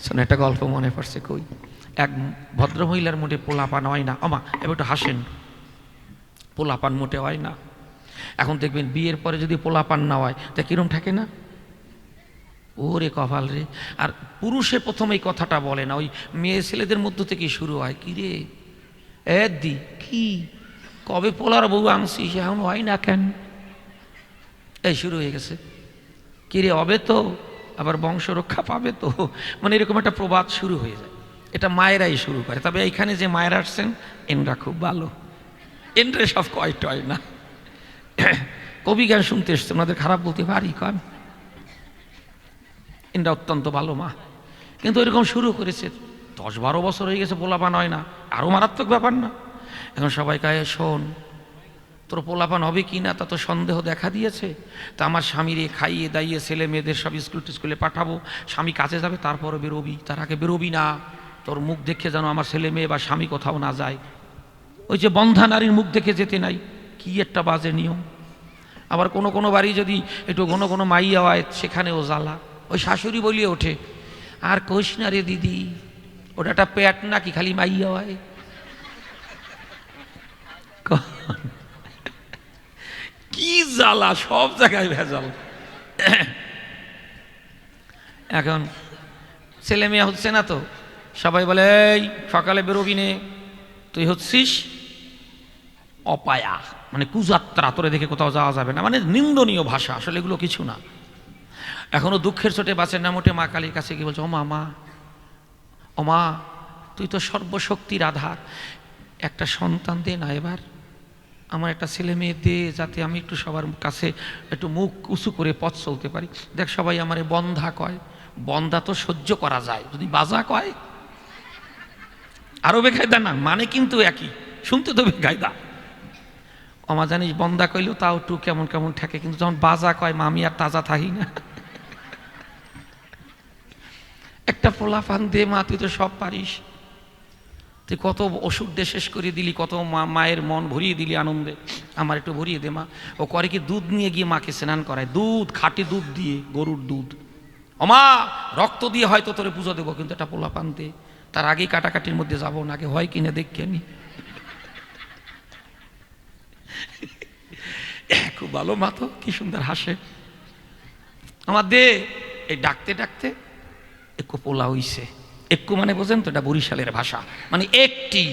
শোনো, একটা গল্প মনে পড়ছে। কই এক ভদ্রমহিলার মোটে পোলাপান হয় না। আমা এবার একটু হাসেন। পোলাপান মোটে হয় না। এখন দেখবেন বিয়ের পরে যদি পোলাপান না হয় তা কিরম থাকে না? ওরে কপাল রে। আর পুরুষে প্রথম এই কথাটা বলে না, ওই মেয়ে ছেলেদের মধ্য থেকে শুরু হয়। কি রে দি কি কবে পোলার বউ আনছিস, এখন হয় না কেন? এই শুরু হয়ে গেছে। কিরে হবে তো, আবার বংশ রক্ষা পাবে তো, মানে এরকম একটা প্রবাদ শুরু হয়ে যায়। এটা মায়েরাই শুরু করে। তবে এইখানে যে মায়েরা আসছেন এনরা খুব ভালো, এনরে সব কয় টয় না। কবি গান শুনতে এসছে, ওনাদের খারাপ বলতে পারি কন, এনরা অত্যন্ত ভালো মা। কিন্তু এরকম শুরু করেছে, 10-12 বছর হয়ে গেছে, পোলাপান হয় না। আরও মারাত্মক ব্যাপার না? এখন সবাই কয় শোন, তোর পোলাপান হবে কি না তা তো সন্দেহ দেখা দিয়েছে। তা আমার স্বামীরে খাইয়ে দাইয়ে ছেলে মেয়েদের সব স্কুলে পাঠাবো, স্বামী কাজে যাবে, তারপরে বেরোবি, তার আগে বেরোবি না। তোর মুখ দেখে যেন আমার ছেলে মেয়ে বা স্বামী কোথাও না যায়। ওই যে বন্ধা নারীর মুখ দেখে যেতে নাই, কি একটা বাজে নিয়ম। আবার কোনো কোনো বাড়ি যদি একটু কোনো কোনো মাইয়া হয় সেখানেও জ্বালা। ওই শাশুড়ি বলিয়ে ওঠে, আর কইস না রে দিদি, ওটা একটা পেট নাকি খালি মাইয়া হয়। কি জ্বালা, সব জায়গায় ভেজাল। এখন ছেলে মেয়ে হচ্ছে না তো সবাই বলে এই সকালে বেরোবি নে, তুই হচ্ছিস অপায়া, মানে কুযাত্রা, তোরে দেখে কোথাও যাওয়া যাবে না, মানে নিন্দনীয় ভাষা। আসলে এগুলো কিছু না। এখনো দুঃখের চোটে বাঁচেন না মোটে। মা কালীর কাছে গিয়ে বলছে, ও মা, ও মা, তুই তো সর্বশক্তির আধার, একটা সন্তান দে না এবার, আমার একটা ছেলে মেয়ে দে, যাতে আমি একটু সবার কাছে একটু মুখ উঁচু করে পথ চলতে পারি। দেখ সবাই আমারে বন্ধা কয়, বন্ধা তো সহ্য করা যায়, যদি বাজা কয় আরো বেকায়দা না, মানে কিন্তু একই, শুনতে তো বেকায়দা। আমার জানিস বন্ধা কইলেও তাও একটু কেমন কেমন ঠেকে, কিন্তু যখন বাজা কয় মা আমি আর তাজা থাকি না। একটা পোলাপান দে মা, তুই তো সব পারিস, তুই কত ওষুধ দিয়ে শেষ করে দিলি, কত মায়ের মন ভরিয়ে দিলি আনন্দে, আমার একটু ভরিয়ে দে মা। ও করে কি, দুধ নিয়ে গিয়ে মাকে স্নান করায়, দুধ, খাঁটি দুধ দিয়ে, গরুর দুধ। ও মা, রক্ত দিয়ে হয়তো তোরে পুজো দেবো, কিন্তু একটা পোলাপান দে, তার আগেই কাটাকাটির মধ্যে যাবো না, আগে হয় কিনা দেখি আমি। খুব ভালো মা তো, কি সুন্দর হাসে। আমার দে। এই ডাকতে ডাকতে একটু পোলা হইছে। একটু মানে বোঝেন তো, এটা বরিশালের ভাষা, মানে একটি,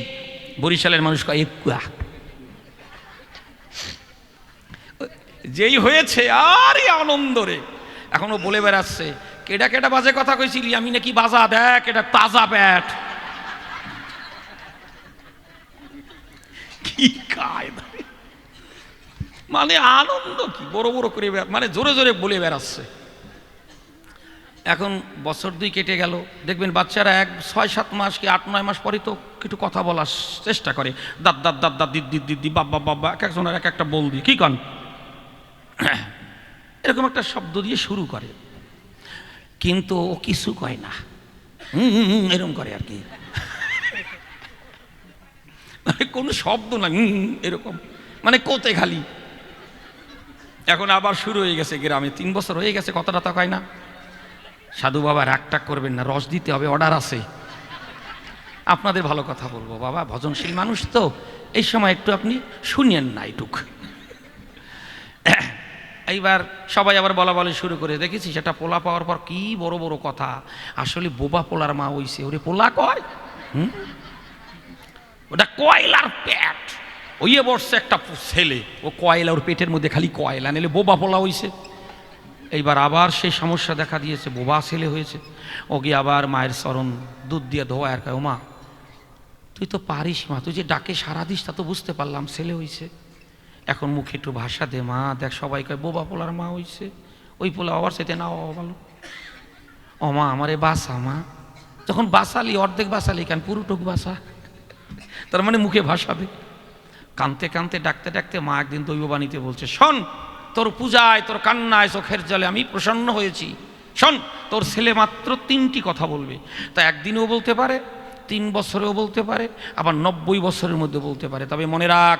বরিশালের মানুষ কয় একুয়া। যেই হয়েছে আরে আনন্দ রে, এখনো বলে বেড়াচ্ছে, কেডা কেডা বাজে কথা কইছিলি, আমি নাকি বাজা, দেখ এটা তাজা প্যাট। কি কায়দা, মানে আনন্দ কি বড় বড় করে, মানে জোরে জোরে বলে বেড়াচ্ছে। এখন বছর 2 কেটে গেল, দেখবেন বাচ্চারা 6-7 মাস কি 8-9 মাস পরে তো একটু কথা বলার চেষ্টা করে, দাদ দাদ দাদ দাদ দিদি দিদি বাবা বাবা, এক একজনের এক একটা বল দিয়ে কি কন, এরকম একটা শব্দ দিয়ে শুরু করে। কিন্তু ও কিছু কয় না, এরকম করে আর কি, মানে কোনো শব্দ না, এরকম, মানে কোতে খালি। এখন আবার শুরু হয়ে গেছে গ্রামে, 3 বছর হয়ে গেছে, কথাটা তো কয় না। সাধু বাবা রাগটাগ করবেন না, রস দিতে হবে, অর্ডার আছে। আপনাদের ভালো কথা বলবো বাবা, ভজনশীল মানুষ তো, এই সময় একটু আপনি শুনিয়েন না এইটুক। এইবার সবাই আবার বলা বলে শুরু করে, দেখেছি সেটা পোলা পাওয়ার পর কি বড় বড় কথা, আসলে বোবা পোলার মা হইছে, ওরে পোলা কয়, ওটা কয়লার পেট, ওইয়ে বসছে একটা ছেলে, ও কয়লা, ওর পেটের মধ্যে খালি কয়লা, নিলে বোবা পোলা হইছে। এইবার আবার সেই সমস্যা দেখা দিয়েছে, বোবা ছেলে হয়েছে। ও গিয়ে আবার মায়ের চরণ দুধ দিয়ে ধোয়া আর কয়, ও মা তুই তো পারিস মা, তুই যে ডাকে সারা দিস তা তো বুঝতে পারলাম ছেলে হইছে, এখন মুখে একটু ভাষা দে মা, দেখ সবাই কয় বোবা পোলার মা হইছে, ওই পোলা আবার সেতে না ভালো। ও মা আমারে বাসা মা, যখন বাসালি অর্ধেক বাসালি কেন, পুরোটুক বাসা, তার মানে মুখে ভাষা দে। কানতে কানতে ডাকতে ডাকতে মা একদিন দৈববাণীতে বলছে, শোন তোর পূজায়, তোর কান্নায়, চোখের জলে আমি প্রসন্ন হয়েছি, শোন তোর ছেলে মাত্র 3টি কথা বলবে। তা একদিনেও বলতে পারে, 3 বছরেও বলতে পারে, আবার 90 বছরের মধ্যে বলতে পারে। তবে মনে রাখ,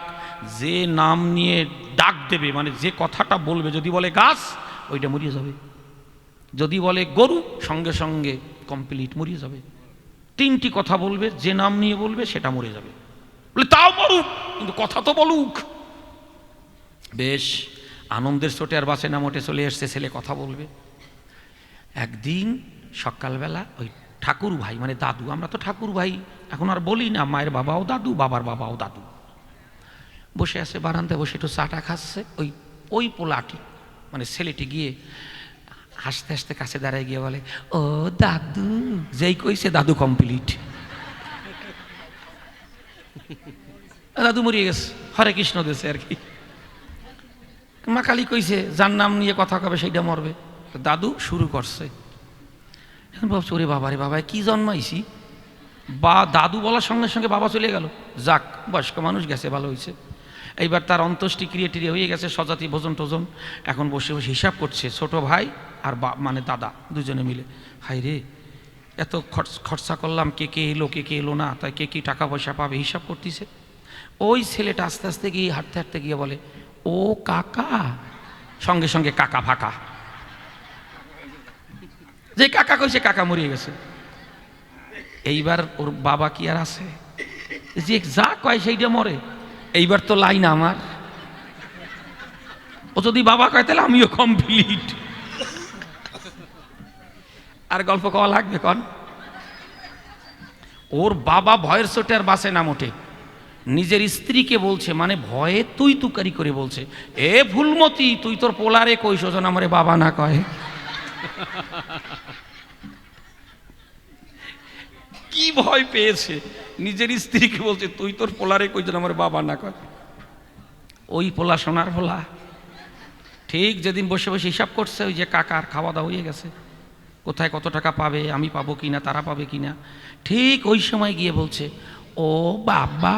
যে নাম নিয়ে ডাক দেবে, মানে যে কথাটা বলবে, যদি বলে গাছ ওইটা মরিয়ে যাবে, যদি বলে গরু সঙ্গে সঙ্গে কমপ্লিট, মরিয়ে যাবে। 3টি কথা বলবে, যে নাম নিয়ে বলবে সেটা মরে যাবে। বলে তাও মরুক, কিন্তু কথা তো বলুক। বেশ আনন্দের চোটে আর বাসে না মোটে চলে এসছে, ছেলে কথা বলবে। একদিন সকালবেলা ওই ঠাকুর ভাই মানে দাদু, আমরা তো ঠাকুর ভাই এখন আর বলি না, মায়ের বাবাও দাদু, বাবার বাবাও দাদু, বসে আছে বারান্দায়, বসে একটু চাটা খাচ্ছে। ওই পোলাটি মানে ছেলেটি গিয়ে হাসতে হাসতে কাছে দাঁড়ায় গিয়ে বলে, ও দাদু। যেই কইছে দাদু কমপ্লিট, দাদু মরিয়ে গেছে, হরে কৃষ্ণ দেশে আর কি। মা কালী কইছে যার নাম নিয়ে কথা কবে সেইটা মরবে। দাদু শুরু করছে। এখন ভাবছি ওরে বাবা রে বাবা, কি জন্মাইছি। বা দাদু বলার সঙ্গে সঙ্গে বাবা চলে গেল। যাক, বয়স্ক মানুষ গেছে, ভালো হয়েছে। এইবার তার অন্ত্যেষ্টি ক্রিয়া হয়ে গেছে, সজাতি ভোজন টোজন। এখন বসে বসে হিসাব করছে ছোট ভাই আর মানে দাদা দুজনে মিলে। হাই রে, এত খরচা করলাম, কে কে এলো কে কে এলো না, তাই কে কি টাকা পয়সা পাবে হিসাব করতেছে। ওই ছেলেটা আস্তে আস্তে গিয়ে হাঁটতে হাঁটতে গিয়ে বলে, ও কাকা। সঙ্গে সঙ্গে কাকা ফাঁকা। যে কাকা কইছে কাকা মরিয়ে গেছে। এইবার ওর বাবা কি আর আছে, যে যা কয় সেইটা মরে। এইবার তো লাইন আমার, ও যদি বাবা কয় তাহলে আমিও কমপ্লিট। আর গল্প কওয়া লাগবে কন। ওর বাবা ভয়ের চোটে আর বাসে না মোটে, নিজের স্ত্রীকে বলছে, মানে ভয়ে তুই তুকারি করে বলছে, এ ফুলমতি তুই তোর পোলারে কইস যেন আমারে বাবা না কয়। কি ভয় পেয়েছে, নিজের স্ত্রীকে বলছে তুই তোর পোলারে কইস যেন আমার বাবা না কয়। ওই পোলা সোনার পোলা ঠিক যেদিন বসে বসে হিসাব করছে, ওই যে কাকার খাওয়া দাওয়া হয়ে গেছে, কোথায় কত টাকা পাবে, আমি পাবো কিনা, তারা পাবে কিনা, ঠিক ওই সময় গিয়ে বলছে, ও বাবা।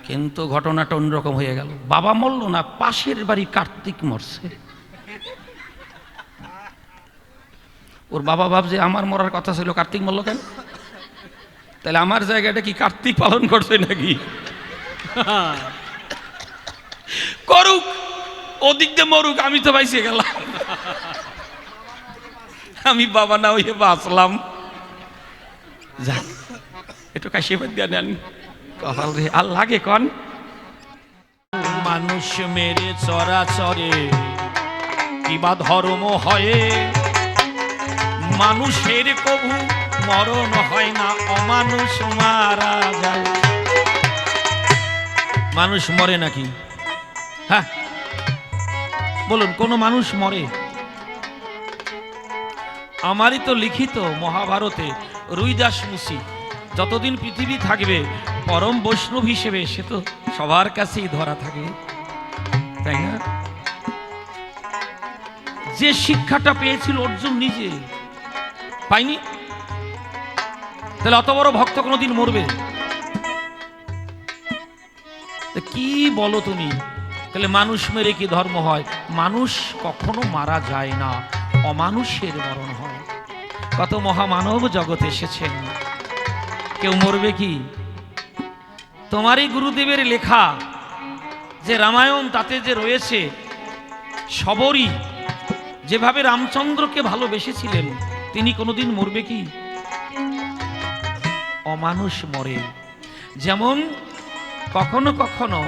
কিন্তু ঘটনাটা অন্যরকম হয়ে গেল। বাবা মরল না, পাশের বাড়ি কার্তিক মরছে। ওর বাবা ভাবছে আমার মরার কথা ছিল, কার্তিক মরল কেন? তাহলে আমার জায়গাটা কি কার্তিক পালন করছে নাকি? করুক, ওদিক দিয়ে মরুক, আমি তো বাইসে গেলাম, আমি বাবা না হইয়ে বাঁচলাম। যাক, একটু কাশিবাদ দিয়ে নেন, আর লাগে কন। মানুষ মেরে চরাচরে কিবা ধর্ম হয়, মানুষের কবু মরণ হয় না, অমানুষ মারা যায়। মানুষ মরে নাকি? হ্যাঁ বলুন, কোন মানুষ মরে? আমারই তো লিখিত মহাভারতে রুইদাস মুসি যতদিন পৃথিবী থাকবে পরম বৈষ্ণব হিসেবে সে তো সবার কাছেই ধরা থাকবে, তাই না? যে শিক্ষাটা পেয়েছিল অর্জুন নিজে পাইনি, তাহলে অত বড় ভক্ত কোনোদিন মরবে? কি বলো তুমি? তাহলে মানুষ মেরে কি ধর্ম হয়? মানুষ কখনো মারা যায় না, অমানুষের মরণ হয়। কত মহামানব জগতে এসেছেন, কেউ মরবে কি? তোমারই গুরুদেবের লেখা যে রামায়ণ, তাতে যে রয়েছে সবরই যেভাবে রামচন্দ্রকে ভালোবেসেছিলেন, তিনি কোনোদিন মরবে কি? অমানুষ মরে। যেমন কখনো কখনো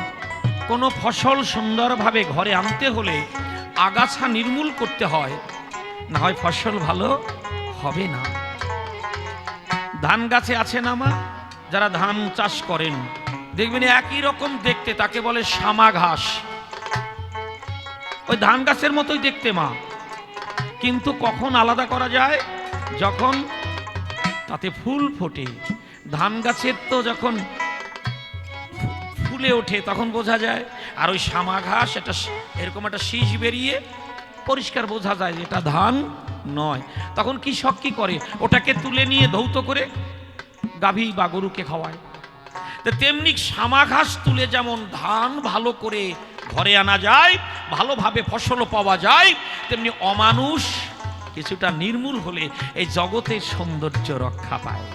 কোনো ফসল সুন্দরভাবে ঘরে আনতে হলে আগাছা নির্মূল করতে হয়, না হয় ফসল ভালো হবে না। ধান গাছে আছে না মা, যারা ধান চাষ করেন দেখবেন একই রকম দেখতে, তাকে বলে শামা ঘাস। ওই ধান গাছের মতোই দেখতে মা, কিন্তু কখন আলাদা করা যায়? যখন তাতে ফুল ফোটে। ধান গাছের তো যখন ফুলে ওঠে তখন বোঝা যায়, আর ওই শামা ঘাস একটা এরকম একটা শীষ বেরিয়ে পরিষ্কার বোঝা যায় যে এটা ধান নয়। তখন কৃষক কি করে? ওটাকে তুলে নিয়ে ধৌত করে গাভী বা গরুকে খাওয়ায়। তেমনি শামা ঘাস তুলে যেমন ধান ভালো করে ঘরে আনা যায়, ভালোভাবে ফসলও পাওয়া যায়, তেমনি অমানুষ কিছুটা নির্মূল হলে এই জগতের সৌন্দর্য রক্ষা পায়।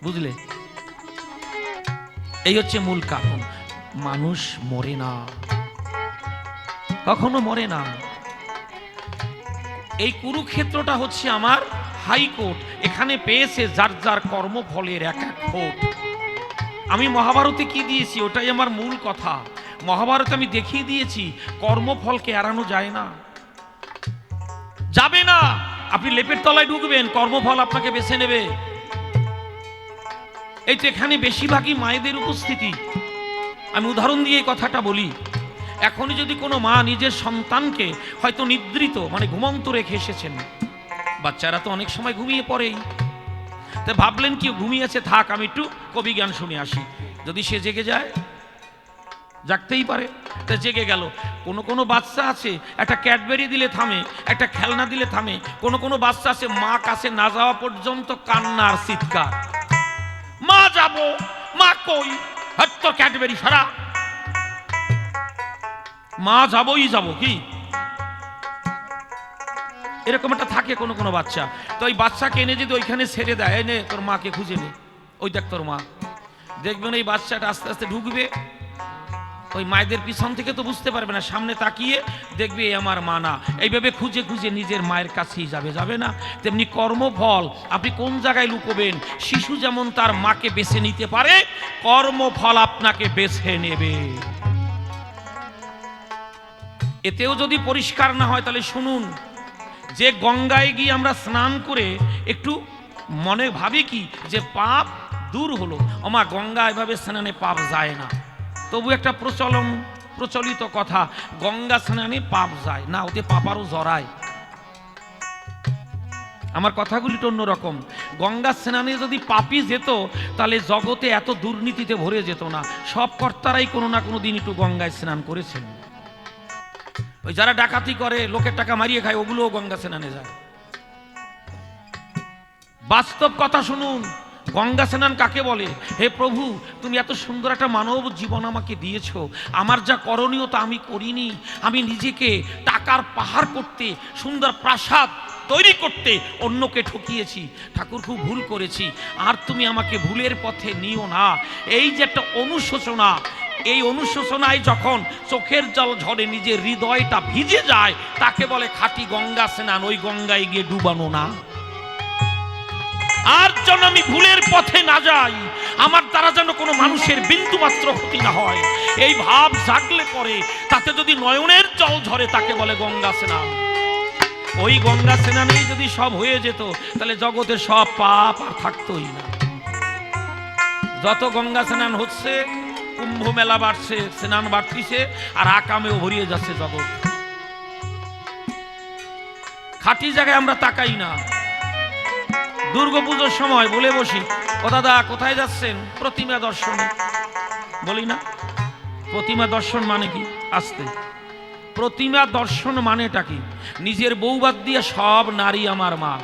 বুঝলে? এই হচ্ছে মূল কারণ। মানুষ মরে না, কখনো মরে না। এই কুরুক্ষেত্রটা হচ্ছে আমার হাইকোর্ট এখানে পেয়েছে যার যার কর্মফলের এক এক ভোট। আমি মহাভারতে কি দিয়েছি ওটাই আমার মূল কথা। মহাভারতে আমি দেখিয়ে দিয়েছি কর্মফলকে এড়ানো যায় না, যাবে না। আপনি লেপের তলায় ঢুকবেন, কর্মফল আপনাকে বেছে নেবে। এই তো এখানে বেশিরভাগই মায়েদের উপস্থিতি। আমি উদাহরণ দিয়ে এই কথাটা বলি। এখনই যদি কোনো মা নিজের সন্তানকে হয়তো নিদ্রিত মানে ঘুমন্ত রেখে এসেছেন, বাচ্চারা তো অনেক সময় ঘুমিয়ে পড়েই, তা ভাবলেন কি ঘুমিয়েছে থাক আমি একটু কবি জ্ঞান শুনে আসি। যদি সে জেগে যায়, জাগতেই পারে, তা জেগে গেল। কোনো বাচ্চা আছে একটা ক্যাডবেরি দিলে থামে, একটা খেলনা দিলে থামে। কোনো বাচ্চা আছে মা কাছে না যাওয়া পর্যন্ত কান্নার চিৎকার, মা যাব, মা কই, হয়তো ক্যাডবেরি সারা, মা যাবই যাব কি এরকম একটা থাকে কোনো বাচ্চা। তো ওই বাচ্চাকে এনে যদি ওইখানে ছেড়ে দেয়, নে তোর মাকে খুঁজে নে, ওই দেখ তোর মা, দেখবেন এই বাচ্চাটা আস্তে আস্তে ঢুকবে ওই মায়েদের পিছন থেকে, তো বুঝতে পারবে না, সামনে তাকিয়ে দেখবে এই আমার মা না, এইভাবে খুঁজে খুঁজে নিজের মায়ের কাছেই যাবে না। তেমনি কর্মফল আপনি কোন জায়গায় লুকোবেন। শিশু যেমন তার মাকে বেছে নিতে পারে, কর্মফল আপনাকে বেছে নেবে। এতেও যদি পরিষ্কার না হয় তাহলে শুনুন, যে গঙ্গায় গিয়ে আমরা স্নান করে একটু মনে ভাবি কি যে পাপ দূর হলো, ওমা গঙ্গা এভাবে স্নানে পাপ যায় না। তবু একটা প্রচলিত কথা, গঙ্গা স্নানে পাপ যায় না, ওতে পাপারও জড়ায়। আমার কথাগুলি তো অন্যরকম। গঙ্গা স্নানে যদি পাপই যেত তাহলে জগতে এত দুর্নীতিতে ভরে যেত না। সব কর্তারাই কোনো না কোনো দিন একটু গঙ্গায় স্নান করেছেন। ওই যারা ডাকাতি করে, লোকের টাকা মারিয়ে খায়, ওগুলোও গঙ্গা স্নানে যায়। বাস্তব কথা শুনুন, গঙ্গা স্নান কাকে বলে? হে প্রভু, তুমি এত সুন্দর একটা মানব জীবন আমাকে দিয়েছো, আমার যা করণীয় তা আমি করিনি। আমি নিজেকে টাকার পাহাড় করতে, সুন্দর প্রাসাদ তৈরি করতে অন্যকে ঠকিয়েছি। ঠাকুর খুব ভুল করেছি, আর তুমি আমাকে ভুলের পথে নিও না। এই যে একটা অনুশোচনা, এই অনুশোচনায় যখন চোখের জল ঝরে নিজের হৃদয়টা ভিজে যায়, তাকে বলে খাঁটি গঙ্গা স্নান। ওই গঙ্গায় গিয়ে ডুবানো না। আর যেন আমি ভুলের পথে না যাই, আমার দ্বারা যেন কোনো মানুষের বিন্দু মাত্র ক্ষতি না হয়, এই ভাব জাগলে পরে তাতে যদি নয়নের জল ঝরে, তাকে বলে গঙ্গা স্নান। ওই গঙ্গা স্নানেই যদি সব হয়ে যেত তাহলে জগতে সব পাপ আর থাকতোই না। যত গঙ্গা স্নান হচ্ছে, কুম্ভ মেলা বাড়ছে, স্নান বাড়তিছে, আর আকামেও ভরিয়ে যাচ্ছে জগৎ। খাঁটি জায়গায় আমরা তাকাই না। দুর্গাপুজোর সময় বলে বসি, ও দাদা কোথায় যাচ্ছেন? প্রতিমা দর্শনে। বলি না প্রতিমা দর্শন মানে কি? আসতে প্রতিমা দর্শন মানেটা কি? নিজের বউ বাদ দিয়ে সব নারী আমার মা,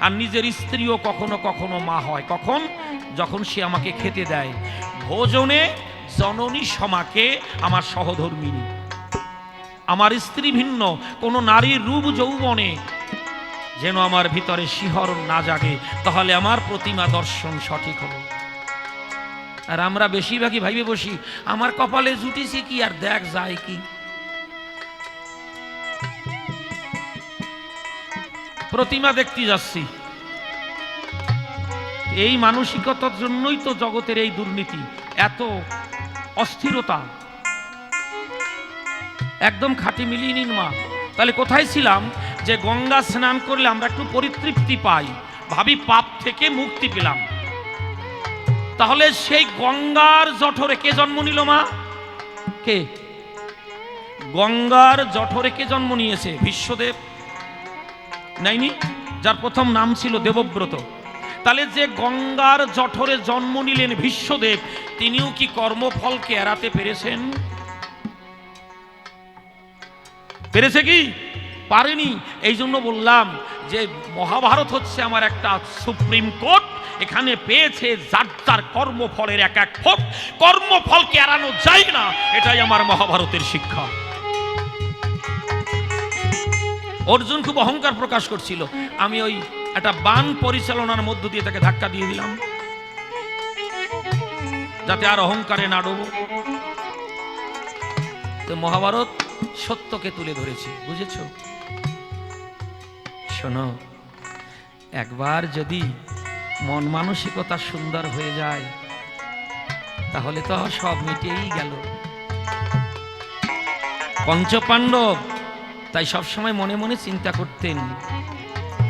আর নিজের স্ত্রীও কখনো কখনো মা হয়। কখন? যখন সে আমাকে খেতে দেয়। ভোজনে জননী সমাকে আমার সহধর্মিনী। আমার স্ত্রী ভিন্ন কোনো নারীর রূপ যৌবনে যেন আমার ভিতরে শিহরণ না জাগে, তাহলে আমার প্রতিমা দর্শন সঠিক হলো। আর আমরা বেশিরভাগই ভাইবে বসি, আমার কপালে জুটিছে কি, আর দেখ যায় কি। প্রতিমা দেখতে যাচ্ছি। এই মানসিকতার জন্যই তো জগতের এই দুর্নীতি, এত অস্থিরতা। একদম খাঁটি মিলিয়ে নিন মা। তাহলে কোথায় ছিলাম? যে গঙ্গা স্নান করলে আমরা একটু পরিতৃপ্তি পাই, ভাবি পাপ থেকে মুক্তি পেলাম। তাহলে সেই গঙ্গার জঠরে কে জন্ম নিল মা? কে? গঙ্গার জঠরে কে জন্ম নিয়েছে? বিশ্বদেব নাইনি? যার প্রথম নাম ছিল দেবব্রত। তাহলে যে গঙ্গার জঠরে জন্ম নিলেন বিশ্বদেব, তিনিও কি কর্মফলকে এড়াতে পেরেছেন? পেরেছে কি? পারেনি। এই জন্য বললাম যে মহাভারত হচ্ছে আমার একটা সুপ্রিম কোর্ট। এখানে পেয়েছে যার যার কর্মফলের এক এক ফল, কর্মফলকে এড়ানো যায় না। এটাই আমার মহাভারতের শিক্ষা। অর্জুন খুব অহংকার প্রকাশ করছিল, আমি ওই একটা বান পরিচালনার মধ্য দিয়ে তাকে ধাক্কা দিয়ে দিলাম, যাতে আর অহংকারে না ডোবো। তো মহাভারত সত্যকে তুলে ধরেছে, বুঝেছ? শোনো, একবার যদি মন মানসিকতা সুন্দর হয়ে যায় তাহলে তো সব মিটেই গেল। পঞ্চপাণ্ডব তাই সবসময় মনে মনে চিন্তা করতেন।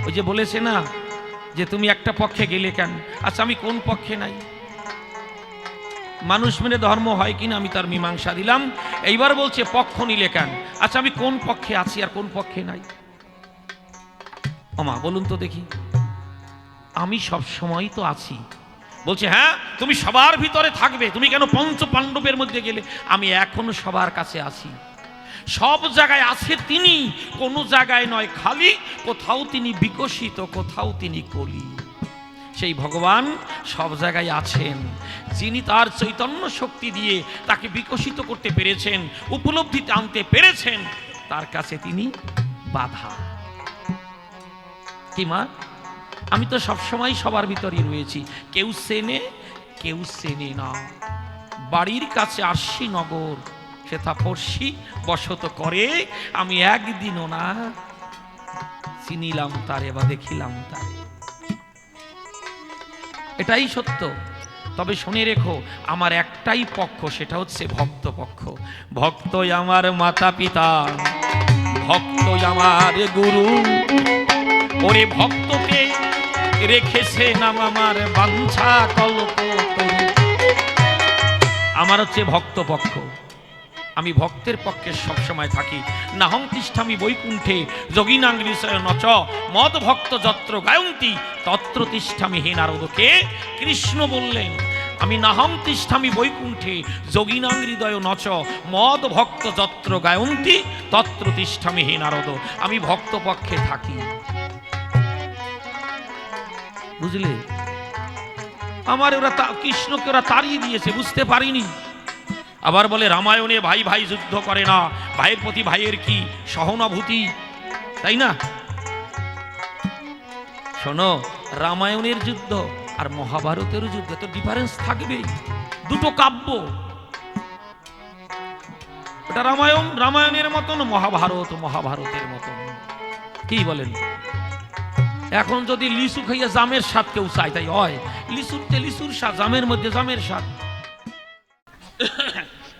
ওই যে বলেছে না যে তুমি একটা পক্ষে গেলে কেন? আচ্ছা আমি কোন পক্ষে নাই? মানুষ মেনে ধর্ম হয় কিনা আমি তার মীমাংসা দিলাম। এইবার বলছে পক্ষ নিলে কেন? আচ্ছা আমি কোন পক্ষে আছি আর কোন পক্ষে নাই? ওমা বলুন তো দেখি। আমি সব সময় তো আছি। বলছে হ্যাঁ তুমি সবার ভিতরে থাকবে, তুমি কেন পঞ্চ পাণ্ডবের মধ্যে গেলে? আমি এখনো সবার কাছে আছি। সব জায়গায় আছে তিনি, কোনো জায়গায় নয় খালি। কোথাও তিনি বিকশিত, কোথাও তিনি কলি। সেই ভগবান সব জায়গায় আছেন। যিনি তার চৈতন্য শক্তি দিয়ে তাকে বিকশিত করতে পেরেছেন, উপলব্ধিতে আনতে পেরেছেন, তার কাছে তিনি বাধা। কি মা, আমি তো সবসময় সবার ভিতরে রয়েছি। কেউ চেনে, কেউ চেনে না। বাড়ির কাছে আরশি নগর, সেথা পড়শি বসত করে। আমি একদিনও না চিনিলাম তারে বা দেখিলাম তারে। এটাই সত্য। তবে শুনে রেখো, আমার একটাই পক্ষ, সেটা হচ্ছে ভক্ত পক্ষ। ভক্তই আমার মাতা পিতা, ভক্তই আমার গুরু। ওরে ভক্তকে রেখেছে নাম আমার বাঞ্ছা কল্পতরু। আমার হচ্ছে ভক্ত পক্ষ। আমি ভক্তের পক্ষে সবসময় থাকি। নাহং তিষ্ঠামি বৈকুণ্ঠে যোগিনাঙ্গৃষয় নচ মদ ভক্ত যত্র গায়ন্তি তত্র তিষ্ঠামি হে নারদকে কৃষ্ণ বললেন। আমি নাহং তিষ্ঠামি বৈকুণ্ঠে যোগিনাঙ্গৃদয় নচ মদ ভক্ত যত্র গায়ন্তি তত্র তিষ্ঠামি হে নারদ। আমি ভক্ত পক্ষে থাকি। বুঝলে? আমার ওরা কৃষ্ণকে ওরা তাড়িয়ে দিয়েছে, বুঝতে পারিনি। আবার বলে রামায়ণে ভাই ভাই যুদ্ধ করে না, ভাইয়ের প্রতি ভাইয়ের কি সহানুভূতি, তাই না? শোনো, রামায়ণের যুদ্ধ আর মহাভারতের যুদ্ধ তো ডিফারেন্স থাকবেই। দুটো কাব্য। এটা রামায়ণ রামায়ণের মতন, মহাভারত মহাভারতের মতন। কি বলেন? এখন যদি লিচু খাইয়া জামের স্বাদ কেউ চায়, তাই হয়। লিচুতে লিচুর স্বাদ, জামের মধ্যে জামের স্বাদ।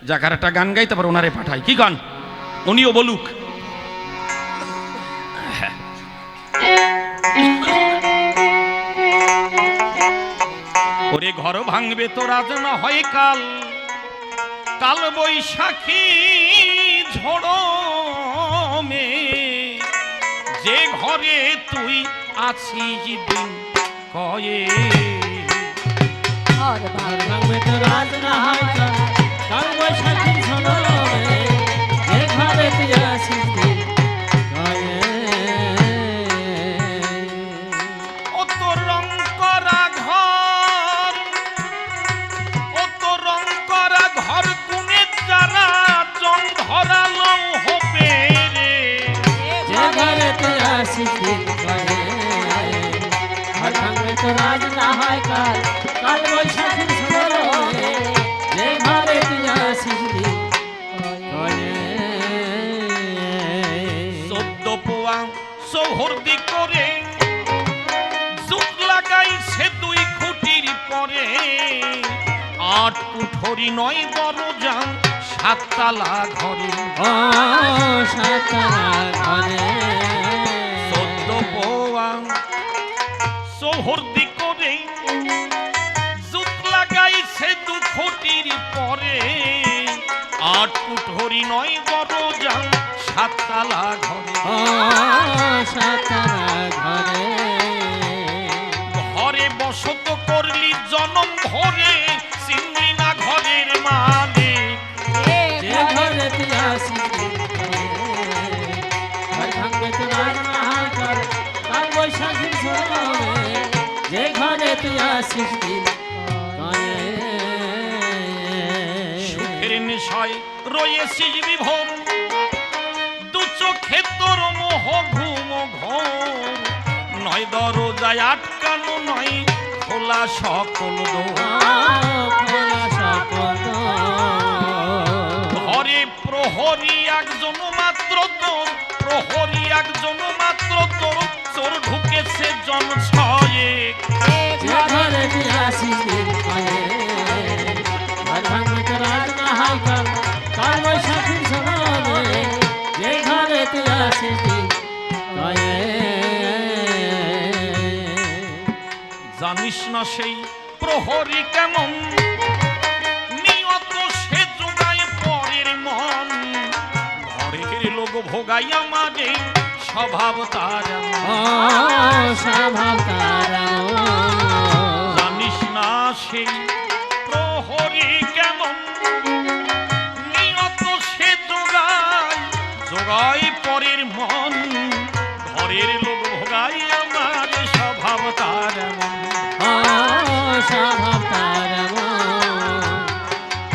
যাকার একটা গান গাই, তারপর ওনারে পাঠাই। কি গান? উনিও বলুক। ওরে ঘর ভাঙবে তো রাজ না হয় কাল, কাল বৈশাখী ঝড় মে, যে ঘরে তুই আছিস দিন কয়ে। ঘর ভাঙবে তো রাজ না হয় কাল, কাল বৈশাখী ঝড় মে, যে ঘরে তুই আছিস দিন কয়ে। ও তো রং করা ঘর, ও তো রং করা ঘর, গুণে যারা জং ধরালো হবে রে, যে ঘরে তুই আছিস দিন কয়ে। ঘর ভাঙবে তো রাজ না হয় কাল, কাল বৈশাখী ঝড় মে, যে ঘরে তুই আছিস দিন কয়ে। 14 পোয়া সৌহর্দি করে জুত লাগাইছে 2 খুঁটির পরে, 8 কুঠরি 9 দরজা 7 তালা ঘরে। ও সাতারা ঘরে। 14 পোয়া সৌহর্দি করে জুত লাগাইছে 2 খুঁটির পরে, 8 কুঠরি 9 দরজা 7 তালা ঘরে। ও সাতারা ঘরে। ঘরে বসত করলি জনম ভরে, চিনলি না ঘরের মালিক। যে ঘরে তুই আসিস দিন কয়ে। ঘর ভাঙবে তো রাজ না হয় কাল, কাল বৈশাখী ঝড় মে, যে ঘরে তুই আসিস দিন কয়ে। সুখের নেশায় রয়েছিস বিভোর, 2 চোখে তোর মোহ ঘুম ঘোর, 9 দরজায় আটকানো নয় খোলা সকল দোর। খোলা সকল দ্বার। ঘরে প্রহরী একজন মাত্র তোর, প্রহরী একজন মাত্র তোর, চোর ঢুকেছে জন 6 জানিস না সেই প্রহরী কেমন, নিয়ত সে যোগায় পরের মন, ঘরের লোক ভোগাই আমারে স্বভাব তার স্বভাব তার জানিস না সেই প্রহরী কেমন, নিয়ত সে যোগায় পরের মন, ঘরের লোক ভোগাই আমার স্বভাব তার স্বভাব তার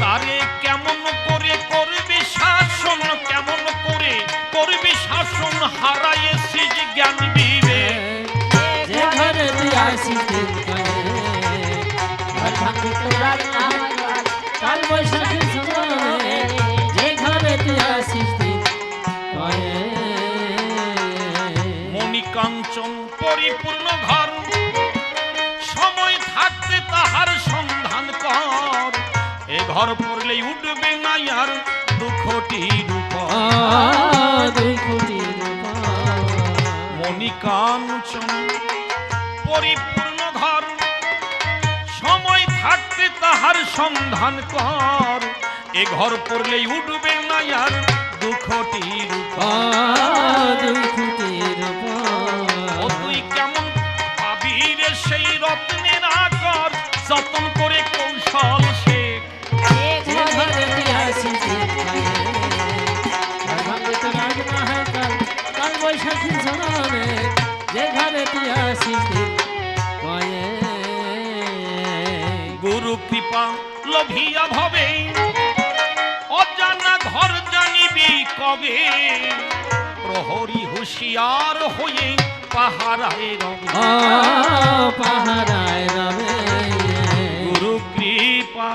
তারে কেমন করে করবি শাসন, কেমন করে করবি শাসন, হারাইছি যে জ্ঞান বিবেক। যে ঘরে তুই আসিস দিন করে, ঘর ভাঙে তো রাত না হয় কাল, কাল বৈশাখীর সময়, যে ঘরে তুই আসিস দিন করে। মণিকাঞ্চন পরিপূর্ণ ঘর, সময় থাকতে তাহার সন্ধান কর, এ ঘর পড়লেই উঠবে না আর দুঃখটির উপর। দুই কোটি মণিকাঞ্চন পরিপূর্ণ ঘর, সময় থাকতে তাহার সন্ধান কর, এ ঘর পড়লেই উঠবে না আর দুঃখটির উপর। দুই কোটির ও তুই কেমন পাবি রে সেই রত্নের আকর, যতন করে কৌশল শেখ। যে ঘরে তুই আসিস দিন করে, ঘর ভাঙে তো রাত না হয় কাল, কাল বৈশাখীর সময়, যে ঘরে তুই আসিস দিন করে। গুরু কৃপা লোভিয়া ভবে, অজানা ঘর জানিবি কবে, প্রহরী হুঁশিয়ার হয়ে পাহারায় রবে। পাহারায় রবে গুরু কৃপা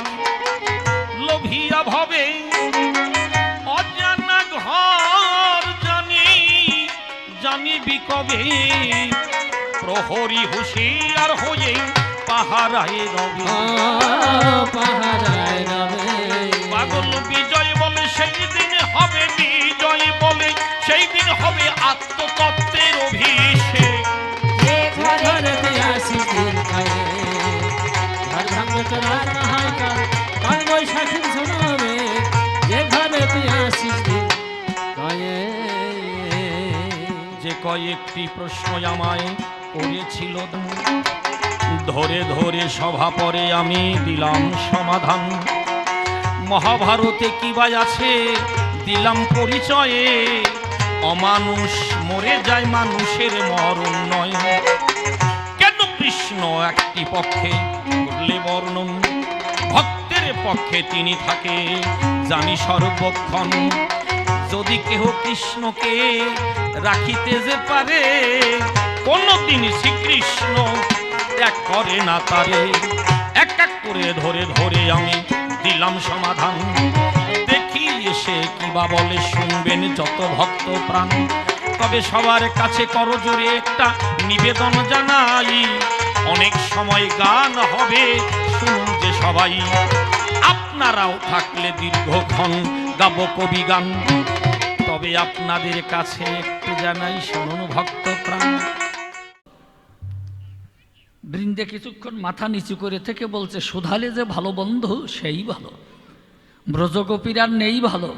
লোভিয়া ভবে, অজানা ঘর জানিবি কবে, প্রহরী হুঁশিয়ার হয়ে পাহারায় রবে। পাহারায় রবে পাগল বিজয় বলে সেই দিন হবে, বিজয় বলে সেই দিন হবে আত্মতত্ত্বের অভিষেক। যে ঘরে তুই আসিস দিন করে, ঘর ভাঙবে তো রাত না হয় কাল, কাল বৈশাখীর সময়, যে ঘরে তুই আসিস দিন করে। যে কয়েকটি প্রশ্ন আমায় করেছিল ধরে ধরে সভা পরে আমি দিলাম সমাধান। মহাভারতে কি বা আছে দিলাম পরিচয়ে, অমানুষ মরে যায় মানুষের মরণ নয়। কেন কৃষ্ণ একটি পক্ষে করলে বর্ণন, ভক্তের পক্ষে তিনি থাকে জানি সর্বক্ষণ। যদি কেহ কৃষ্ণকে রাখিতে যে পারে, কোনদিন শ্রীকৃষ্ণ ত্যাগ করে না তারে। এক এক করে ধরে ধরে আমি দিলাম সমাধান, দেখি এসে কিবা বলে শুনবেন যত ভক্ত প্রাণ। তবে সবার কাছে করজোরে একটা নিবেদন জানাই, অনেক সময় গান হবে শুনুন যে সবাই। আপনারাও থাকলে দীর্ঘক্ষণ গাবো কবি গান, তবে আপনাদের কাছে একটু জানাই শুনুন ভক্ত প্রাণ। বৃন্দে কিছুক্ষণ মাথা নিচু করে থেকে বলছে, সুধালে যে ভালো বন্ধু সেই ভালো, ব্রজগোপীর আর নেই ভালো।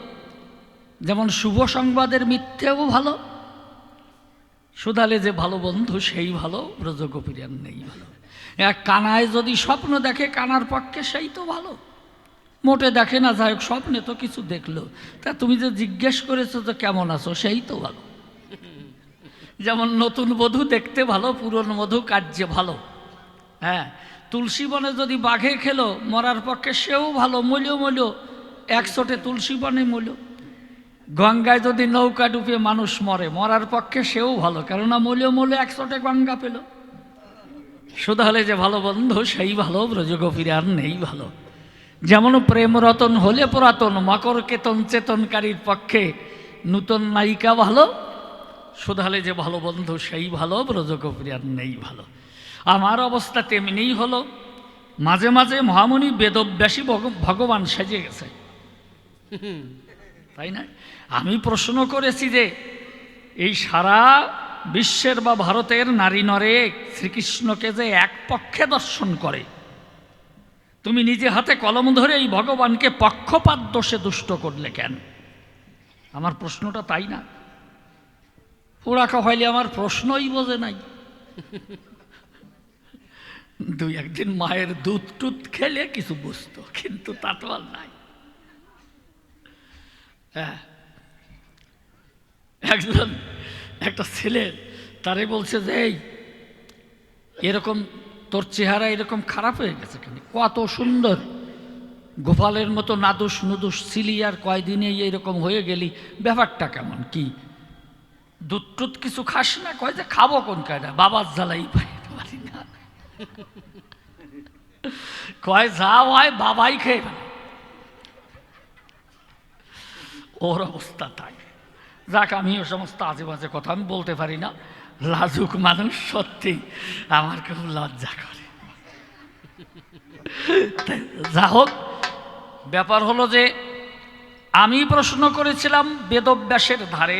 যেমন শুভ সংবাদের মিথ্যেও ভালো, সুধালে যে ভালো বন্ধু সেই ভালো, ব্রজগোপীর আর নেই ভালো। এক কানায় যদি স্বপ্ন দেখে কানার পক্ষে সেই তো ভালো, মোটে দেখে না, যাই হোক স্বপ্নে তো কিছু দেখলো, তা তুমি যে জিজ্ঞেস করেছো তো কেমন আছো সেই তো ভালো। যেমন নতুন বধূ দেখতে ভালো, পুরনো বধূ কার্যে ভালো। হ্যাঁ, তুলসী বনে যদি বাঘে খেলো মরার পক্ষে সেও ভালো, মূল্য 100টে তুলসী বনে মূল্য। গঙ্গায় যদি নৌকা ডুবে মানুষ মরে, মরার পক্ষে সেও ভালো, কেননা মূল্য 100টে গঙ্গা পেল। শুধু হলে যে ভালো বন্ধু সেই ভালো, ব্রজগোপীর আর নেই ভালো। যেমন প্রেম রতন হলে পুরাতন, মকর কেতন চেতনকারীর পক্ষে নূতন নায়িকা ভালো। শুধু হলে যে ভালো বন্ধু সেই ভালো, ব্রজগোপীর আর নেই ভালো। আমার অবস্থা তেমনিই হলো, মাঝে মাঝে মহামুনি বেদব্যাসী ভগবান সেজে গেছে, তাই না? আমি প্রশ্ন করেছি যে এই সারা বিশ্বের বা ভারতের নারী নরে শ্রীকৃষ্ণকে যে এক পক্ষে দর্শন করে, তুমি নিজে হাতে কলম ধরে এই ভগবানকে পক্ষপাত দোষে দুষ্ট করলে কেন? আমার প্রশ্নটা তাই না? পোড়া কপাইলে আমার প্রশ্নই বোঝে নাই। দুই একদিন মায়ের দুধ টুধ খেলে কিছু বুঝতো, কিন্তু তা তো আর নাই। হ্যাঁ, একজন একটা ছেলে তারে বলছে যে এই এরকম তোর চেহারা এরকম খারাপ হয়ে গেছে কেন? কত সুন্দর গোপালের মতো নাদুস নুদুস ছিলি, আর কয়দিনে এরকম হয়ে গেলি, ব্যাপারটা কেমন? কি দুধ টুধ কিছু খাস না? কয় যে খাবো কোন কায়দা, বাবার জ্বালাই পারি না। কয় যা হয় বাবাই খেয়ে ফেলে। ওর অবস্থা তাই। যাক, আমি ও সমস্ত আজে বাজে কথা আমি বলতে পারি না, লাজুক মানুষ, সত্যি আমার খুব লজ্জা করে। যা হোক, ব্যাপার হলো যে আমি প্রশ্ন করেছিলাম বেদব্যাসের ধারে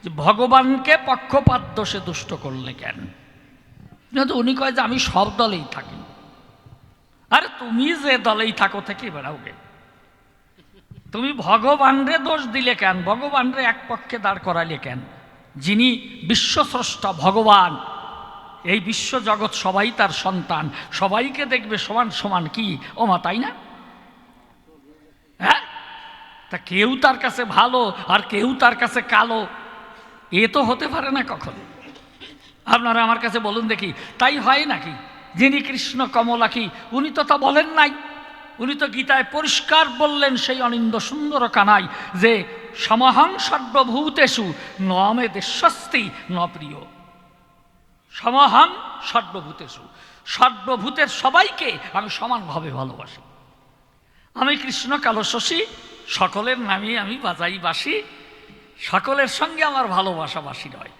যে ভগবানকে পক্ষপাত দোষে দুষ্ট করলে কেন? কিন্তু উনি কয় যে আমি সব দলেই থাকি। আরে তুমি যে দলেই থাকো থেকে বেড়াওগে, তুমি ভগবানরে দোষ দিলে কেন? ভগবানরে এক পক্ষে দাঁড় করাইলে কেন? যিনি বিশ্বস্রষ্টা ভগবান, এই বিশ্ব জগৎ সবাই তার সন্তান, সবাইকে দেখবে সমান সমান, কি ও মা, তাই না? হ্যাঁ, তা কেউ তার কাছে ভালো আর কেউ তার কাছে কালো, এ তো হতে পারে না কখনো। আপনারা আমার কাছে বলুন দেখি, তাই হয় নাকি? যিনি কৃষ্ণ কমলাকি, উনি তো তা বলেন নাই। উনি তো গীতায় পরিষ্কার বললেন, সেই অনিন্দ সুন্দর কানাই, যে সমহং সর্বভূতেষু ন মে দেশস্তি ন প্রিয়। সমহং সর্বভূতেষু, সর্বভূতের সবাইকে আমি সমানভাবে ভালোবাসি। আমি কৃষ্ণ কালো শশী, সকলের নামে আমি বাজাই বাসি, সকলের সঙ্গে আমার ভালোবাসা বাসি নয়।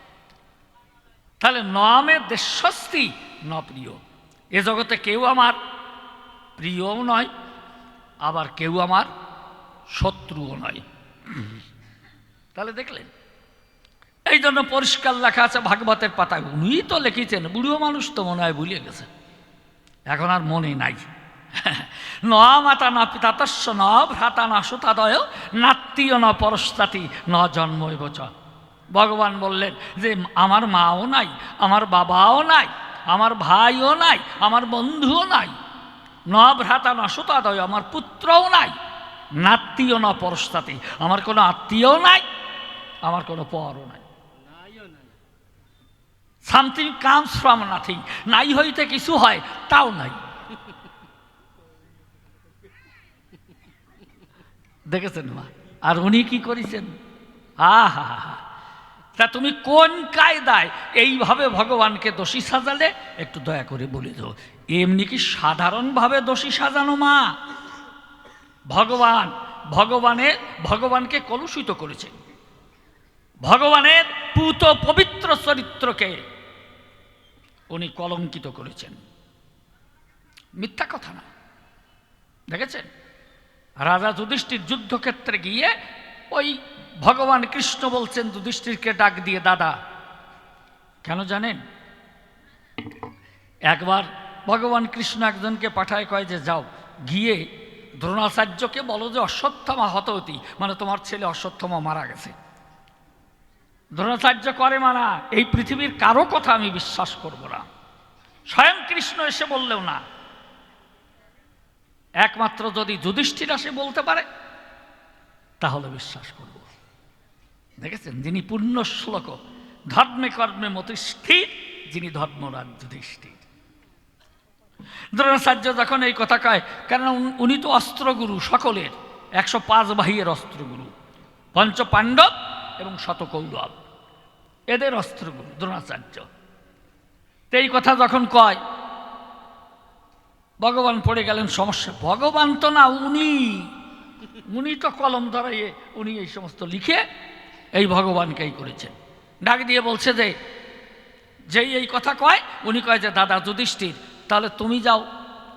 তাহলে নমে দেশস্তি ন প্রিয়, এ জগতে কেউ আমার প্রিয়ও নয়, আবার কেউ আমার শত্রুও নয়। তাহলে দেখলেন, এই জন্য পরিষ্কার লেখা আছে ভাগবতের পাতায়। উনি তো লিখেছেন, বুড়ো মানুষ তো মনে হয় ভুলে গেছে, এখন আর মনে নাই। ন মাতা না পিতা তস্য ন ভ্রাতা না সুতাদয় নাত্মীয় ন পরস্তাতি ন জন্মৈব চ। ভগবান বললেন যে আমার মাও নাই, আমার বাবাও নাই, আমার ভাইও নাই, আমার বন্ধুও নাই, ন ভ্রাতা না সুতাদয়, আমার পুত্রও নাই, নাত্মীয় ন পরস্তাতি, আমার কোনো আত্মীয়ও নাই, আমার কোনো পরও নাই। সামথিং কামস ফ্রম নাথিং, নাই হইতে কিছু হয় তাও নাই। দেখেছেন মা? আর উনি কি করেছেন? আহা, তা তুমি কোন কায়দায় এইভাবে ভগবানকে দোষী সাজালে? একটু দয়া করে বলে দাও। এমনি কি সাধারণভাবে দোষী সাজানো মা? ভগবানকে কলুষিত করেছেন, ভগবানের পূত পবিত্র চরিত্রকে উনি কলঙ্কিত করেছেন। মিথ্যা কথা না। দেখেছেন, রাজা যুধিষ্ঠির যুদ্ধক্ষেত্রে গিয়ে ওই ভগবান কৃষ্ণ বলছেন যুধিষ্ঠিরকে ডাক দিয়ে, দাদা, কেন জানেন? একবার ভগবান কৃষ্ণ একজনকে পাঠায়, কয় যে যাও গিয়ে দ্রোণাচার্যকে বলো যে অশ্বত্থামা হতহতি, মানে তোমার ছেলে অশ্বত্থামা মারা গেছে। দ্রোণাচার্য করে মানা, এই পৃথিবীর কারো কথা আমি বিশ্বাস করব না, স্বয়ং কৃষ্ণ এসে বললেও না, একমাত্র যদি যুধিষ্ঠির আসে বলতে পারে তাহলে বিশ্বাস করব। দেখেছেন, যিনি পূর্ণ শ্লোক ধর্মে কর্মে মতি স্থির, যিনি ধর্মরাজ যুধিষ্ঠির। দ্রোণাচার্য যখন এই কথা কয়, কেন উনি তো অস্ত্রগুরু সকলের, 105 বাহিয়ের অস্ত্রগুরু, পঞ্চ পাণ্ডব এবং শত কৌরব, এদের অস্ত্রগুরু দ্রোণাচার্য। তো এই কথা যখন কয়, ভগবান পড়ে গেলেন সমস্যা। ভগবান তো না, উনি তো কলম ধরাইয়ে উনি এই সমস্ত লিখে এই ভগবানকেই করেছেন। ডাক দিয়ে বলছে যে যেই এই কথা কয়, উনি কয় যে দাদা যুধিষ্ঠির, তাহলে তুমি যাও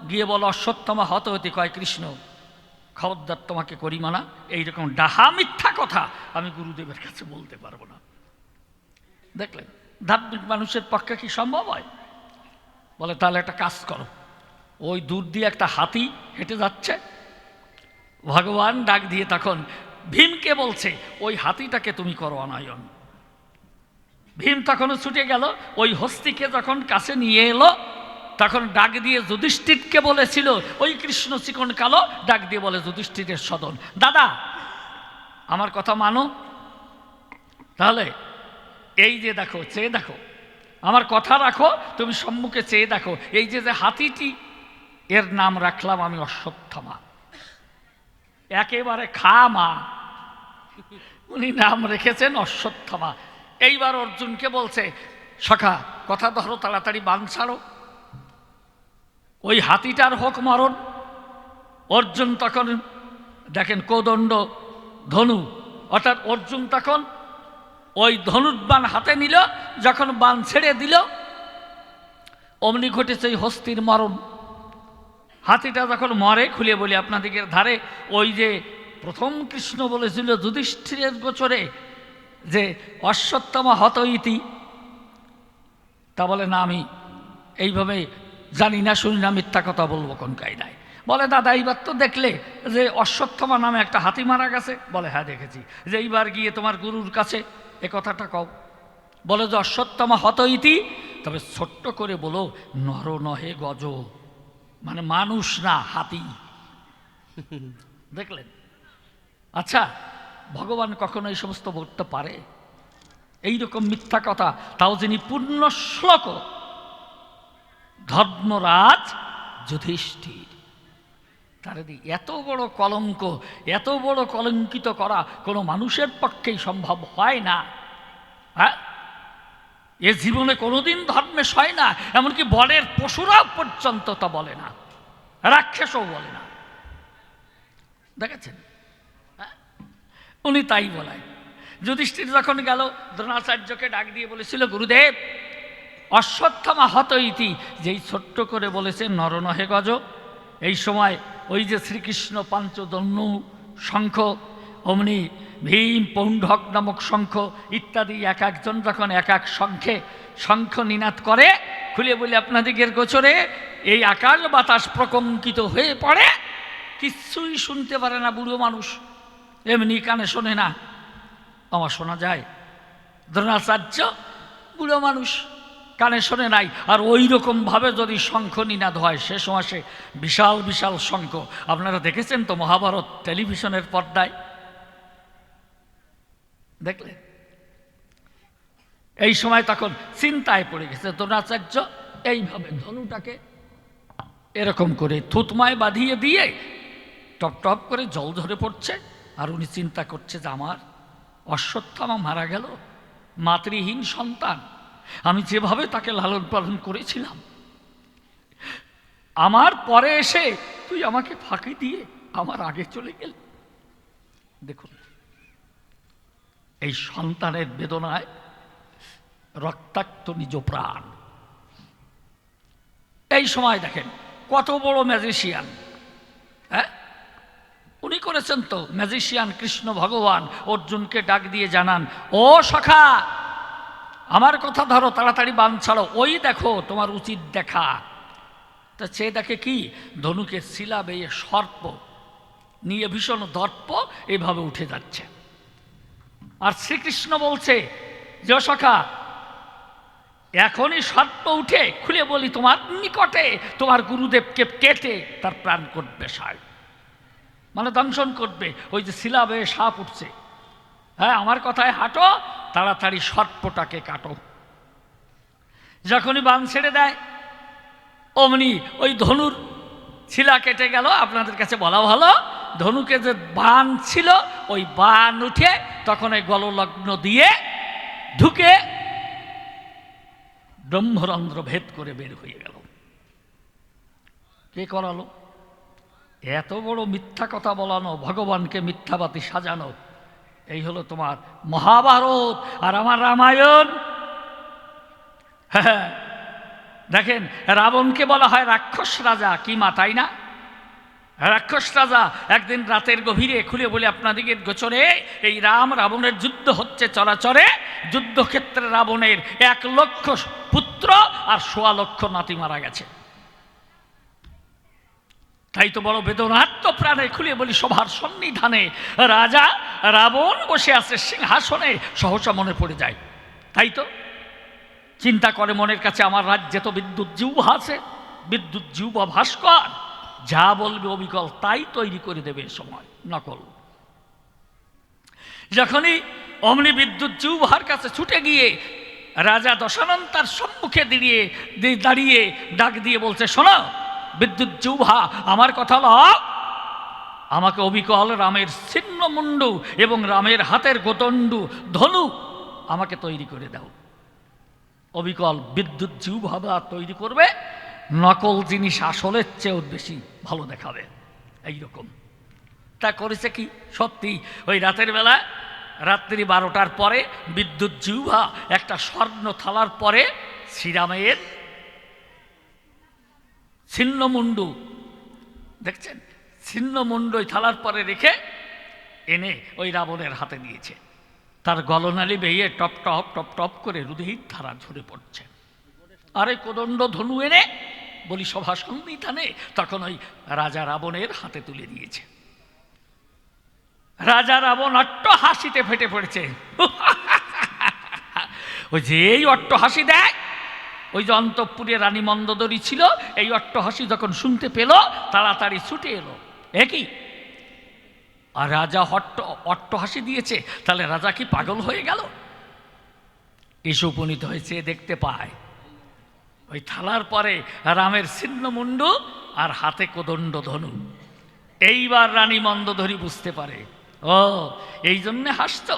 গিয়ে বলো অশ্বত্থামা হতহতি, কয় কৃষ্ণ খবরদার তোমাকে করি মানা। এইরকম ডাহা মিথ্যা কথা আমি গুরুদেবের কাছে বলতে পারবো না। দেখলেন, ধার্মিক মানুষের পক্ষে কি সম্ভব হয়? বলে তাহলে একটা কাজ করো, ওই দূর দিয়ে একটা হাতি হেঁটে যাচ্ছে, ভগবান ডাক দিয়ে তখন ভীমকে বলছে ওই হাতিটাকে তুমি করো অনায়ন। ভীম তখনও ছুটে গেল, ওই হস্তিকে যখন কাছে নিয়ে এলো তখন ডাক দিয়ে যুধিষ্ঠিরকে বলেছিল, ওই কৃষ্ণ চিকন কালো ডাক দিয়ে বলে যুধিষ্ঠিরের সদন, দাদা আমার কথা মানো, তাহলে এই যে দেখো, চেয়ে দেখো, আমার কথা রাখো, তুমি সম্মুখে চেয়ে দেখো, এই যে যে হাতিটি, এর নাম রাখলাম আমি অশ্বত্থামা। একেবারে খা মা, উনি নাম রেখেছেন অশ্বত্থামা। এইবার অর্জুনকে বলছে, সখা কথা ধরো, তাড়াতাড়ি বান ছাড়ো, ওই হাতিটার হোক মরণ। অর্জুন তখন দেখেন কোদণ্ড ধনু, অর্থাৎ অর্জুন তখন ওই ধনুর্বাণ হাতে নিল, যখন বাণ ছেড়ে দিল অমনি ঘটেছে ওই হস্তির মরণ। হাতিটা যখন মরে, খুলে বলি আপনাদের ধারে, ওই যে প্রথম কৃষ্ণ বলেছিল যুধিষ্ঠিরের গোচরে যে অশ্বত্থামা হত ইতি, তা বলে না আমি এইভাবে জানি না, শুনি না, মিথ্যা কথা বলবো কোন কায়দায়। বলে দাদা এইবার তো দেখলে যে অশ্বত্থামা নামে একটা হাতি মারা গেছে? বলে হ্যাঁ দেখেছি। যে এইবার গিয়ে তোমার গুরুর কাছে এ কথাটা কও। বলে যে অশ্বত্থামা হত ইতি, তবে ছোট্ট করে বলো নর নহে গজ, মানে মানুষ না হাতি। দেখলেন? আচ্ছা, ভগবান কখনো এই সমস্ত বলতে পারে? এইরকম মিথ্যা কথা, তাও যিনি পূর্ণ শ্লোক ধর্মরাজ যুধিষ্ঠির, তার এত বড় কলঙ্ক, এত বড় কলঙ্কিত করা কোনো মানুষের পক্ষেই সম্ভব হয় না। হ্যাঁ, এ জীবনে কোনোদিন ধর্মে হয় না, এমনকি বনের পশুরা পর্যন্ত তা বলে না, রাক্ষসও বলে না। দেখেছেন? উনি তাই বলায়। যুধিষ্ঠির যখন গেল, দ্রোণাচার্যকে ডাক দিয়ে বলেছিল, গুরুদেব অশ্বত্থামা হত ইতি, যেই ছোট্ট করে বলেছে নর নহে গজ, এই সময় ওই যে শ্রীকৃষ্ণ পাঞ্চদন্যু শঙ্খ, অমনি ভীম পৌণ্ডক নামক শঙ্খ ইত্যাদি এক একজন যখন এক এক শঙ্খে শঙ্খ নিনাদ করে, খুলে বলে আপনাদিগের গোচরে এই আকাশ বাতাস প্রকম্পিত হয়ে পড়ে, কিচ্ছুই শুনতে পারে না বুড়ো মানুষ, এমনি কানে শোনে না। আমার শোনা যায়, দ্রোণাচার্য বুড়ো মানুষ, কানে শোনে নাই। আর ওই রকমভাবে যদি শঙ্খ নিনাদ হয়, সে সময় সে বিশাল বিশাল শঙ্খ, আপনারা দেখেছেন তো মহাভারত টেলিভিশনের পর্দায়, দেখলেন? এই সময় তখন চিন্তায় পড়ে গেছে দ্রোণাচার্য, এইভাবে ধনুটাকে এরকম করে থুতমায় বাঁধিয়ে দিয়ে টপ টপ করে জল ঝরে পড়ছে, আর উনি চিন্তা করছে যে আমার অশ্বত্থামা মারা গেল, মাতৃহীন সন্তান, আমি যেভাবে তাকে লালন পালন করেছিলাম, আমার পরে এসে তুই আমাকে ফাঁকি দিয়ে আমার আগে চলে গেল। দেখুন, এই সন্তানের বেদনায় রক্তাক্ত নিজ প্রাণ। এই সময় দেখেন কত বড় ম্যাজিশিয়ান, হ্যাঁ, উনি করেছেন তো ম্যাজিশিয়ান কৃষ্ণ ভগবান অর্জুনকে ডাক দিয়ে জানান, ও সখা আমার কথা ধরো, তাড়াতাড়ি বান ছাড়ো, ওই দেখো তোমার উচিত দেখা। তা সে দেখে কি, ধনুকে শিলা বেয়ে সর্প নিয়ে ভীষণ দর্প এভাবে উঠে যাচ্ছে। আর শ্রীকৃষ্ণ বলছে, যে সখা এখনই সর্প উঠে, খুলে বলি তোমার নিকটে তোমার গুরুদেবকে কেটে তার প্রাণ করবে সায়, মানে দংশন করবে। ওই যে শিলা বেয়ে সাপ উঠছে, হ্যাঁ আমার কথায় হাঁটো, তাড়াতাড়ি সর্পটাকে কাটো। যখনই বান ছেড়ে দেয়, অমনি ওই ধনুর শিলা কেটে গেল। আপনাদের কাছে বলা ভালো, ধনুকে যে বান ছিল, ওই বান উঠে তখন এই গললগ্ন দিয়ে ঢুকে ব্রহ্মরন্ধ্র ভেদ করে বের হয়ে গেল। কে করালো? এত বড় মিথ্যা কথা বলানো, ভগবানকে মিথ্যাবাদী সাজানো, এই হলো তোমার মহাভারত আর আমার রামায়ণ। হ্যাঁ, দেখেন রাবণকে বলা হয় রাক্ষস রাজা, কি মা তাই না? রাক্ষস রাজা একদিন রাতের গভীরে, খুলে বলে আপনাদিগের গোচরে, এই রাম রাবণের যুদ্ধ হচ্ছে চরাচরে, যুদ্ধক্ষেত্রে রাবণের 1,00,000 পুত্র আর 1,00,000 নাতি মারা গেছে। তাই তো বড় বেদনার্ত প্রাণে খুলে বলি, সভার সন্নিধানে রাজা রাবণ বসে আছে সিংহাসনে, সহসা মনে পড়ে যায়। তাই তো চিন্তা করে মনের কাছে, আমার রাজ্যে তো বিদ্যুৎ জিহ্বা আছে, বিদ্যুৎ জিহ্বা ভাস্কর, যা বলবে অবিকল তাই তৈরি করে দেবে সময় নকল। যখনই অমনি বিদ্যুৎ জিহ্বার কাছে ছুটে গিয়ে রাজা দশানন তার সম্মুখে দাঁড়িয়ে ডাক দিয়ে বলছে, শোনো বিদ্যুৎ জিহ্বা, আমার কথা লও, আমাকে অবিকল রামের ছিন্নমুণ্ড এবং রামের হাতের গোতণ্ড ধনু আমাকে তৈরি করে দাও। অবিকল বিদ্যুৎ জিহ্বা তৈরি করবে, নকল জিনিস আসলের চেয়েও বেশি ভালো দেখাবে, এইরকম। তা করেছে কি? সত্যি ওই রাতের বেলা, রাত্রি 12টার পরে বিদ্যুৎ জিহ্বা একটা স্বর্ণ থালার পরে শ্রীরামের ছিন্নমুণ্ড, দেখছেন, ছিন্নমুণ্ড ওই থালার পরে রেখে এনে ওই রাবণের হাতে দিয়েছে। তার গলনালি বেয়ে টপ টপ টপ টপ করে রুধির ধারা ঝরে পড়ছে। আরে কোদণ্ড ধনু এনে বলি সভা সন্নিধানে তখন ওই রাজা রাবণের হাতে তুলে দিয়েছে। রাজা রাবণ অট্ট হাসিতে ফেটে পড়েছে। ওই যে এই অট্ট হাসি দেয়, ওই যে অন্তঃপুরে রানী মন্দোদরী ছিল, এই অট্ট হাসি যখন শুনতে পেল তাড়াতাড়ি ছুটে এলো। একই আর রাজা অট্ট হাসি দিয়েছে, তাহলে রাজা কি পাগল হয়ে গেল? এসে উপনীত হয়েছে, দেখতে পায় ওই থালার পরে রামের ছিন্নমুণ্ড আর হাতে কোদণ্ড ধনু। এইবার রানী মন্দোদরী বুঝতে পারে, ও এই জন্যে হাসত।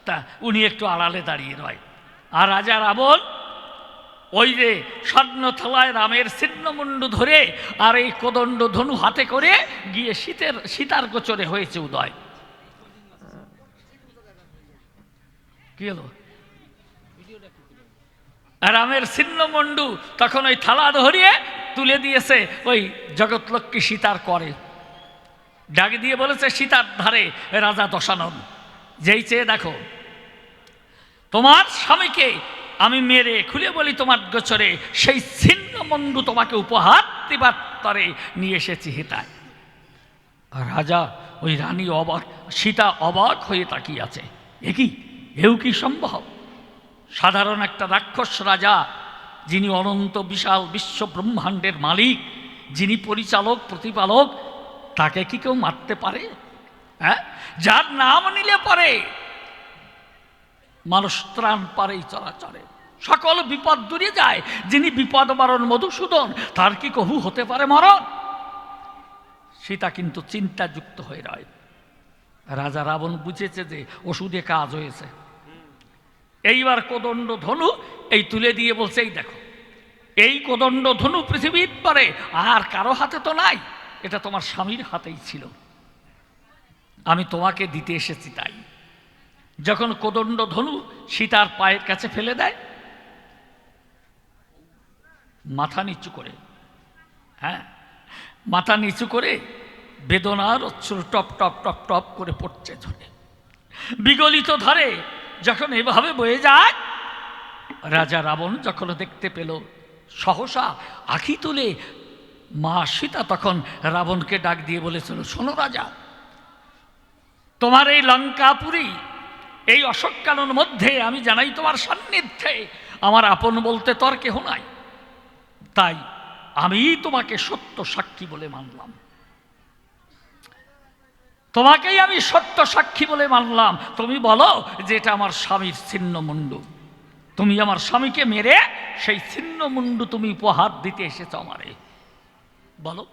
তা উনি একটু আড়ালে দাঁড়িয়ে রয়, আর রাজা রাবণ ওই যে স্বর্ণ থালায় রামের ছিন্নমুণ্ড ধরে আর এই কোদণ্ড ধনু হাতে করে গিয়ে সীতার গোচরে হয়েছে উদয়। কি হলো? রামের ছিন্নমুণ্ড তখন ওই থালা ধরিয়ে তুলে দিয়েছে ওই জগৎলক্ষ্মী সীতার করে, ডাক দিয়ে বলেছে সীতার ধারে রাজা দশানন, যেই চেয়ে দেখো তোমার স্বামীকে আমি মেরে খুলে বলি তোমার গোচরে সেই ছিন্নমুণ্ড তোমাকে উপহার দিবার তরে নিয়ে এসেছি হিতায়। রাজা ওই রানী অবাক, সীতা অবাক হয়ে তাকিয়ে আছে, এও কি সম্ভব? সাধারণ একটা রাক্ষস রাজা, যিনি অনন্ত বিশাল বিশ্ব ব্রহ্মাণ্ডের মালিক, যিনি পরিচালক প্রতিপালক, তাকে কি কেউ মারতে পারে? হ্যাঁ, যার নাম নিলে পরে মানুষ ত্রাণ পারেই চরাচরে, সকল বিপদ দূরে যায়, যিনি বিপদ মারণ মধুসূদন, তার কি কহু হতে পারে মরণ? সীতা কিন্তু চিন্তাযুক্ত হয়ে রয়। রাজা রাবণ বুঝেছে যে ওষুধে কাজ হয়েছে। এইবার কোদণ্ড ধনু এই তুলে দিয়ে বলছে, এই দেখো এই কোদণ্ড ধনু পৃথিবীর পরে আর কারো হাতে তো নাই, এটা তোমার স্বামীর হাতেই ছিল, আমি তোমাকে দিতে এসেছি। তাই যখন কোদণ্ড ধনু সীতার পায়ের কাছে ফেলে দেয়, মাথা নিচু করে, হ্যাঁ মাথা নিচু করে বেদনার অশ্রু টপ টপ টপ টপ করে পড়ছে ঝরে, বিগলিত ধরে যখন এভাবে বয়ে যায়, রাজা রাবণ যখন দেখতে পেল, সহসা আঁখি তুলে মা সীতা তখন রাবণকে ডাক দিয়ে বলেছিল, শোনো রাজা, তোমার এই লঙ্কাপুরী এই অশোককানন মধ্যে আমি জানাই তোমার সান্নিধ্যে আমার আপন বলতে তোর কেহ নাই, তাই আমি তোমাকে সত্য সাক্ষী বলে মানলাম, তোমাকেই আমি সত্য সাক্ষী বলে মানলাম। তুমি বলো যে এটা আমার স্বামীর ছিন্নমুণ্ড, তুমি আমার স্বামীকে মেরে সেই ছিন্নমুণ্ড তুমি উপহার দিতে এসেছ আমারে, বলো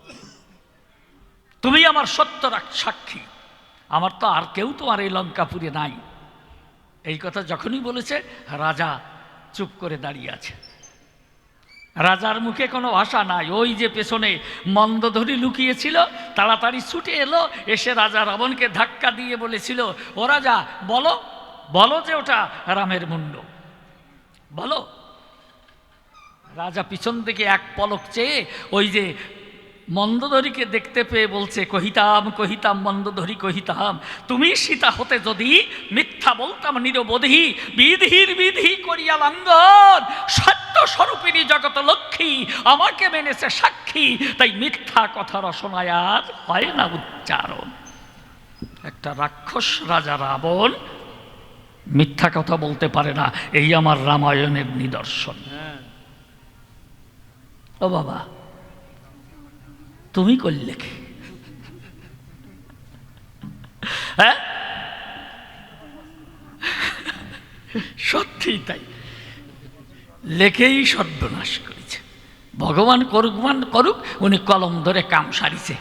তুমি আমার সত্য সাক্ষী, আমার তো আর কেউ তোমার এই লঙ্কাপুরে নাই। এই কথা যখনই বলেছে রাজা চুপ করে দাঁড়িয়ে আছে, রাজার মুখে কোনো ভাষা নাই। ওই যে পেছনে মন্দোদরী লুকিয়েছিল তাড়াতাড়ি ছুটে এলো, এসে রাজা রাবণকে ধাক্কা দিয়ে বলেছিল, ও রাজা বলো, বলো যে ওটা রামের মুণ্ড, বলো। রাজা পিছন থেকে এক পলক চেয়ে ওই যে মন্দোদরীকে দেখতে পেয়ে বলছে, কহিতাম কহিতাম মন্দোদরী কহিতাম, তুমি সীতা হতে যদি মিথ্যা বলতাম নিরবধি, বিধির বিধি করিয়া লঙ্ঘন, সত্য স্বরূপিণী জগত লক্ষ্মী আমাকে মেনেছে সাক্ষী, তাই মিথ্যা কথা রসনায় আর হয় না উচ্চারণ। একটা রাক্ষস রাজা রাবণ মিথ্যা কথা বলতে পারে না, এই আমার রামায়ণের নিদর্শন। ও বাবা, তুমি করলে কি? হ্যাঁ, সত্যি তাই, লেখেই সর্বনাশ করেছে। ভগবান করুক মান করুক, উনি কলম ধরে কাম সারিছে।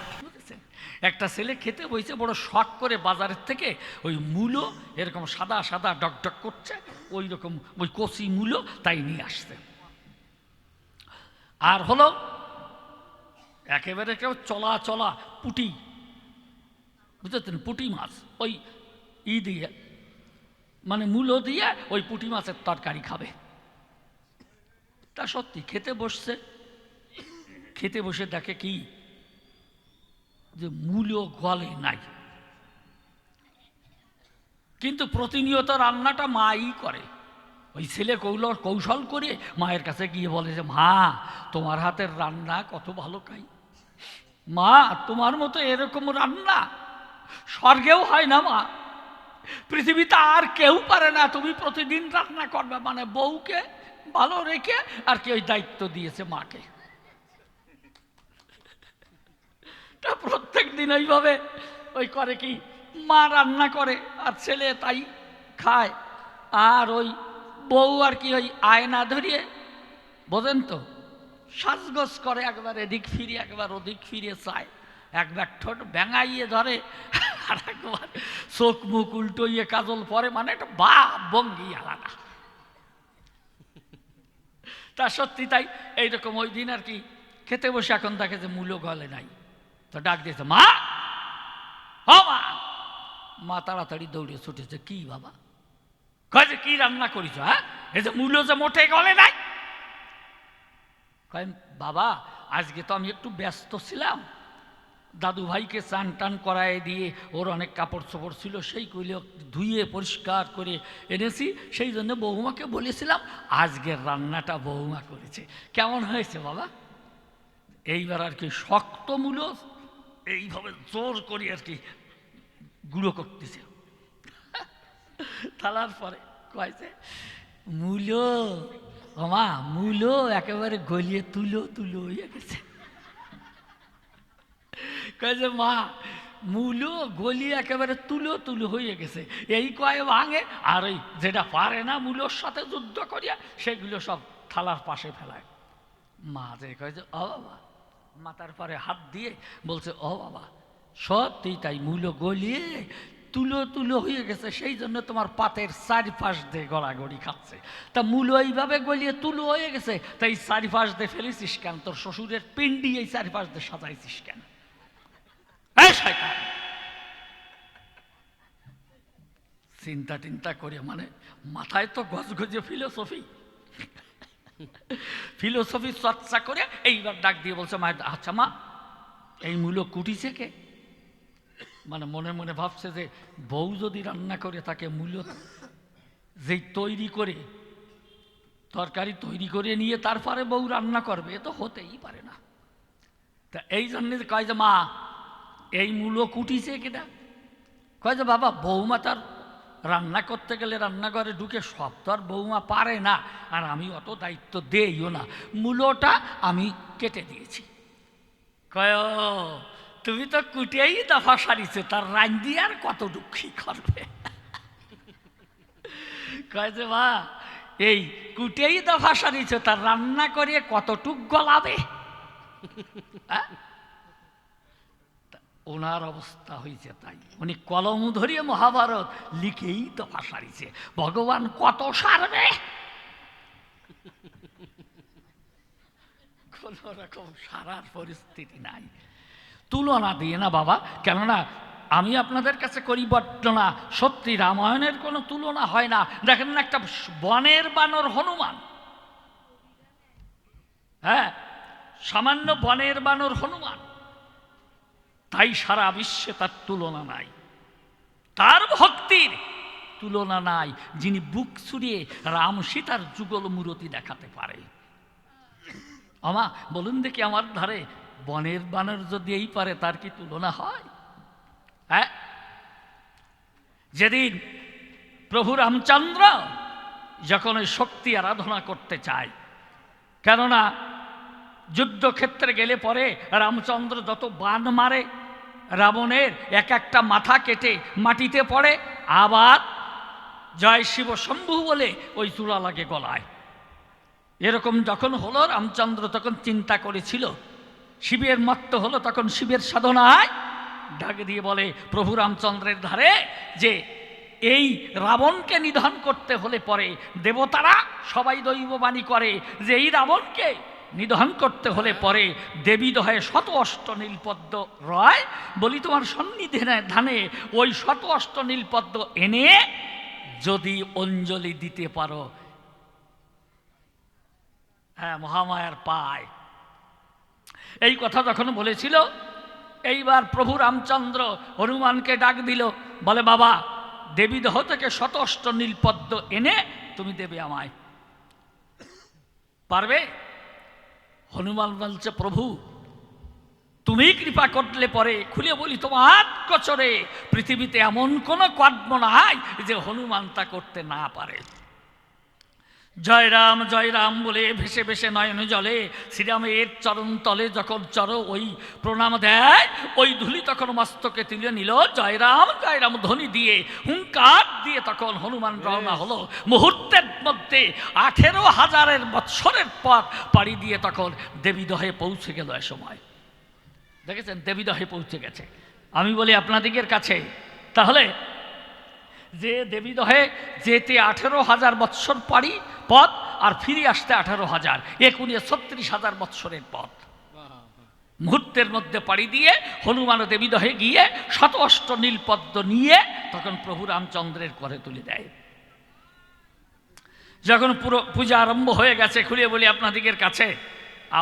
একটা ছেলে খেতে বইছে, বড় শখ করে বাজারের থেকে ওই মূলো এরকম সাদা সাদা ডকডক করছে, ওই রকম ওই কচি মূলো তাই নিয়ে আসছে। আর হলো একেবারে কেউ চলা চলা পুঁটি, বুঝতেছেন, পুঁটি মাছ, ওই দিয়ে মানে মূলো দিয়ে ওই পুঁটি মাছের তরকারি খাবে। তা সত্যি খেতে বসছে, খেতে বসে দেখে কি যে মূলো গলে নাই, কিন্তু প্রতিনিয়ত রান্নাটা মাই করে। ওই ছেলে কৌশল করে মায়ের কাছে গিয়ে বলে যে, মা তোমার হাতের রান্না কত ভালো খাই, মা তোমার মতো এরকম রান্না স্বর্গেও হয় না মা, পৃথিবীতে আর কেউ পারে না, তুমি প্রতিদিন রান্না করবে। মানে বউকে ভালো রেখে আর কি ওই দায়িত্ব দিয়েছে মাকে। তা প্রত্যেক দিন ওইভাবে ওই করে কি, মা রান্না করে আর ছেলে তাই খায়। আর ওই বউ আর কি ওই আয়না ধরিয়ে, বোঝেন তো, সাজগোজ করে, একবার এদিক ফিরে একবার ওদিক ফিরে চায়, একবার ঠোঁট ব্যাঙাইয়ে ধরে আর একবার চোখ মুখ উল্টোইয়ে কাজল পরে, মানে একটা ভাব ভঙ্গি আলাদা। তা সত্যি তাই, এইরকম ওই দিন আর কি খেতে বসে এখন দেখে যে মূলো গলে নাই, তো ডাক দিয়েছে, মা ও মা। মা তাড়াতাড়ি দৌড়ে ছুটেছে, কি বাবা? কয় যে কি রান্না করিস? হ্যাঁ, এই যে মূলো যে মোটে গলে নাই। কয় বাবা আজকে তো আমি একটু ব্যস্ত ছিলাম, দাদু ভাইকে চান টান করায় দিয়ে ওর অনেক কাপড় চোপড় ছিল, সেইগুলো ধুয়ে পরিষ্কার করে এনেছি, সেই জন্য বৌমাকে বলেছিলাম আজকের রান্নাটা বৌমা করেছে। কেমন হয়েছে বাবা? এইবার আর কি শক্ত মূলো এইভাবে জোর করে আর কি গুঁড়ো করতেছে। থালার পরে কয়েছে, মূলো মা, মূলো একেবারে গলিয়ে তুলো তুলো হয়ে গেছে। কয়েছে মা, মূলো গলিয়ে একেবারে তুলো তুলো হয়ে গেছে, এই কয়ে ভাঙে, আর ওই যেটা পারে না মূলোর সাথে যুদ্ধ করিয়া সেগুলো সব থালার পাশে ফেলায়। মা যে কয়ে যে, ও বাবা, মাথার পরে হাত দিয়ে বলছে, ও বাবা সত্যি তাই, মূলো গলিয়ে তুলো তুলো হয়ে গেছে, সেই জন্য তোমার পাতের চারিপাশ দিয়ে গড়াগড়ি খাচ্ছে। তা মূলো এইভাবে গলিয়ে তুলো হয়ে গেছে, তাই চারিপাশ দিয়ে ফেলেছিস কেন? তোর শ্বশুরের পিন্ডি এই চারিপাশ দিয়ে সাজাইছিস কেন? চিন্তা টিন্তা করে, মানে মাথায় তো গজগজে ফিলোসফি ফিলোসফি চর্চা করে এইবার ডাক দিয়ে বলছে, মা আচ্ছা মা এই মূলো কুটিছে কে? মানে মনে মনে ভাবছে যে বউ যদি রান্না করে তাকে মূলো যেই তৈরি করে তরকারি তৈরি করে নিয়ে তারপরে বউ রান্না করবে, এ তো হতেই পারে না। তা এই জন্য কয় যে, মা এই মূলো কুটিছে কেটা? কয় যে, বাবা বৌমা তার রান্না করতে গেলে রান্নাঘরে ঢুকে সব তো আর বৌমা পারে না, আর আমি অত দায়িত্ব দেইও না, মূলোটা আমি কেটে দিয়েছি। কয় তুমি তো কুটিয়েই দফা সারিছে, তার রান্দি আর কত দুঃখী করবে। কয় যে মা এই কুটিয়েই দফা সারিছে, তার রান্না করে কতটুক গলাবে? ওনার অবস্থা হয়েছে তাই, উনি কলম ধরিয়ে মহাভারত লিখেই দফা সারিছে, ভগবান কত সারবে? কোন রকম সারার পরিস্থিতি নাই। তুলনা দিয়ে না বাবা, কেননা আমি আপনাদের কাছে করি বর্ণনা, সত্যি রামায়ণের কোনো তুলনা হয় না। দেখেন না একটা বনের বানর হনুমান, হ্যাঁ সামান্য বনের বানর হনুমান, তাই সারা বিশ্বে তার তুলনা নাই, তার ভক্তির তুলনা নাই, যিনি বুক ছুড়িয়ে রাম সীতার যুগল মূরতি দেখাতে পারে। আমা বলুন দেখি, আমার ধারে বনের বানর যদি এই পারে, তার কি তুলনা হয়? হ্যাঁ, যেদিন প্রভু রামচন্দ্র যখন ওই শক্তি আরাধনা করতে চায়, কেননা যুদ্ধক্ষেত্রে গেলে পরে রামচন্দ্র যত বাণ মারে, রাবণের এক একটা মাথা কেটে মাটিতে পড়ে, আবার জয় শিব শম্ভু বলে ওই চূড়া লাগে গলায়। এরকম যখন হলো, রামচন্দ্র তখন চিন্তা করেছিল, শিবের মত্ত হলো, তখন শিবের সাধনায় ডাক দিয়ে বলে প্রভু রামচন্দ্রের ধারে যে এই রাবণকে নিধন করতে হলে পরে দেবতারা সবাই দৈববাণী করে যে এই রাবণকে নিধন করতে হলে পরে দেবী দহে শত অষ্ট নীলপদ্ম রয়, বলি তোমার সন্নিধি ধানে ওই শত অষ্ট নীলপদ্ম এনে যদি অঞ্জলি দিতে পারো, হ্যাঁ, মহামায়ার পায়। এই কথা যখন বলেছিল, এইবার প্রভু রামচন্দ্র হনুমানকে ডাক দিল, বলে বাবা, দেবী দেহ থেকে শত অষ্ট নীলপদ্ম এনে তুমি দেবে আমায়, পারবে? হনুমান বলছে, প্রভু তুমি কৃপা করলে পরে, খুলে বলি তোমার গোচরে পৃথিবীতে এমন কোনো কর্ম নাই যে হনুমান তা করতে না পারে। জয় রাম বলে ভেসে ভেসে নয়ন জলে শ্রীরামের চরণ তলে যখন ওই প্রণাম দেয়, ওই ধুলি তখন মস্তকে তুলে নিল। জয় রাম ধ্বনি দিয়ে হুঙ্কার দিয়ে তখন হনুমান রওনা হলো। মুহূর্তের মধ্যে 18,000 বৎসরের পথ পাড়ি দিয়ে তখন দেবীদহে পৌঁছে গেল। এ সময় দেখেছেন, দেবীদহে পৌঁছে গেছে। আমি বলি আপনাদিগের কাছে, তাহলে যে দেবীদহে যেতে 18,000 বৎসর পাড়ি পথ, আর ফিরে আসতে 18,000, 36,000 বৎসরের পথ মুহূর্তের মধ্যে পাড়ি দিয়ে হনুমান দেবীদহে গিয়ে শত অষ্ট নীলপদ্ম নিয়ে তখন প্রভু রামচন্দ্রের করে তুলে দেয়। যখন পুরো পূজা আরম্ভ হয়ে গেছে, খুলে বলি আপনাদিগের কাছে,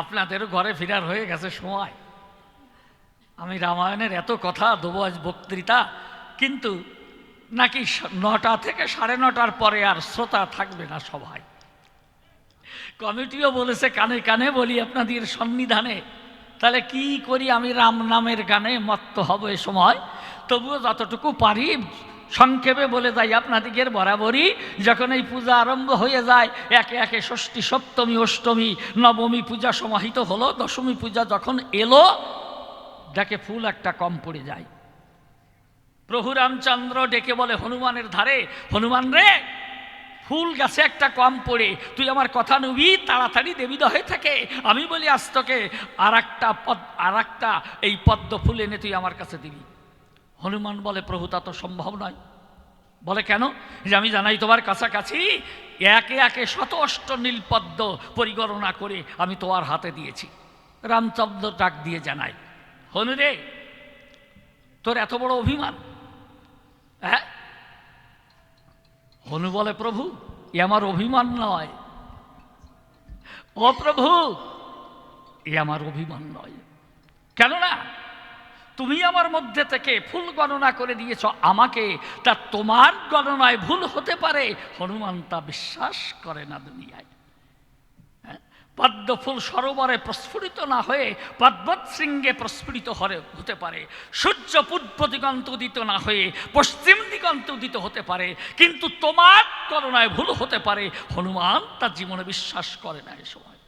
আপনাদেরও ঘরে ফেরার হয়ে গেছে সময়। আমি রামায়ণের এত কথা দেবো আজ বক্তৃতা, কিন্তু নাকি 9টা থেকে 9:30 পরে আর শ্রোতা থাকবে না সভায়। কমিটিও বলেছে কানে কানে বলি আপনাদের সন্নিধানে, তাহলে কি করি? আমি রাম নামের গানে মত্ত হব এ সময়। তবুও যতটুকু পারি সংক্ষেপে বলে যাই আপনাদিগের বরাবরই। যখন এই পূজা আরম্ভ হয়ে যায়, একে একে ষষ্ঠী, সপ্তমী, অষ্টমী, নবমী পূজা সমাহিত হলো। দশমী পূজা যখন এলো, দেখে ফুল একটা কম পড়ে যায়। প্রভু রামচন্দ্র ডেকে বলে হনুমানের ধারে, হনুমান রে, ফুল গাছে একটা কম পড়ে, তুই আমার কথা নিবি তাড়াতাড়ি দেবীদহে থেকে। আমি বলি আজ তোকে আর একটা এই পদ্ম ফুল এনে তুই আমার কাছে দিবি। হনুমান বলে, প্রভু তা তো সম্ভব নয়। বলে কেন? যে আমি জানাই তোমার কাছাকাছি একে একে শত অষ্ট নীলপদ্ম পরিগণনা করে আমি তোমার হাতে দিয়েছি। রামচন্দ্র ডাক দিয়ে জানাই, হনু রে, তোর এত বড় অভিমান? হ্যাঁ। হনু বলে, প্রভু এ আমার অভিমান নয়। ও প্রভু, এ আমার অভিমান নয়। কেননা তুমি আমার মধ্যে থেকে ফুল গণনা করে দিয়েছ আমাকে, তা তোমার গণনায় ভুল হতে পারে। হনুমান তা বিশ্বাস করে না দুনিয়ায়। পদ্ম ফুল সরোবরে প্রস্ফুটিত না হয়ে পদ্মত শৃঙ্গে প্রস্ফুটিত হতে পারে। সূর্য পূর্ব দিগন্ত উদিত না হয়ে পশ্চিম দিগন্ত উদিত হতে পারে, কিন্তু তোমার গণনায় ভুল হতে পারে। হনুমান তার জীবনে বিশ্বাস করে না। এ সময়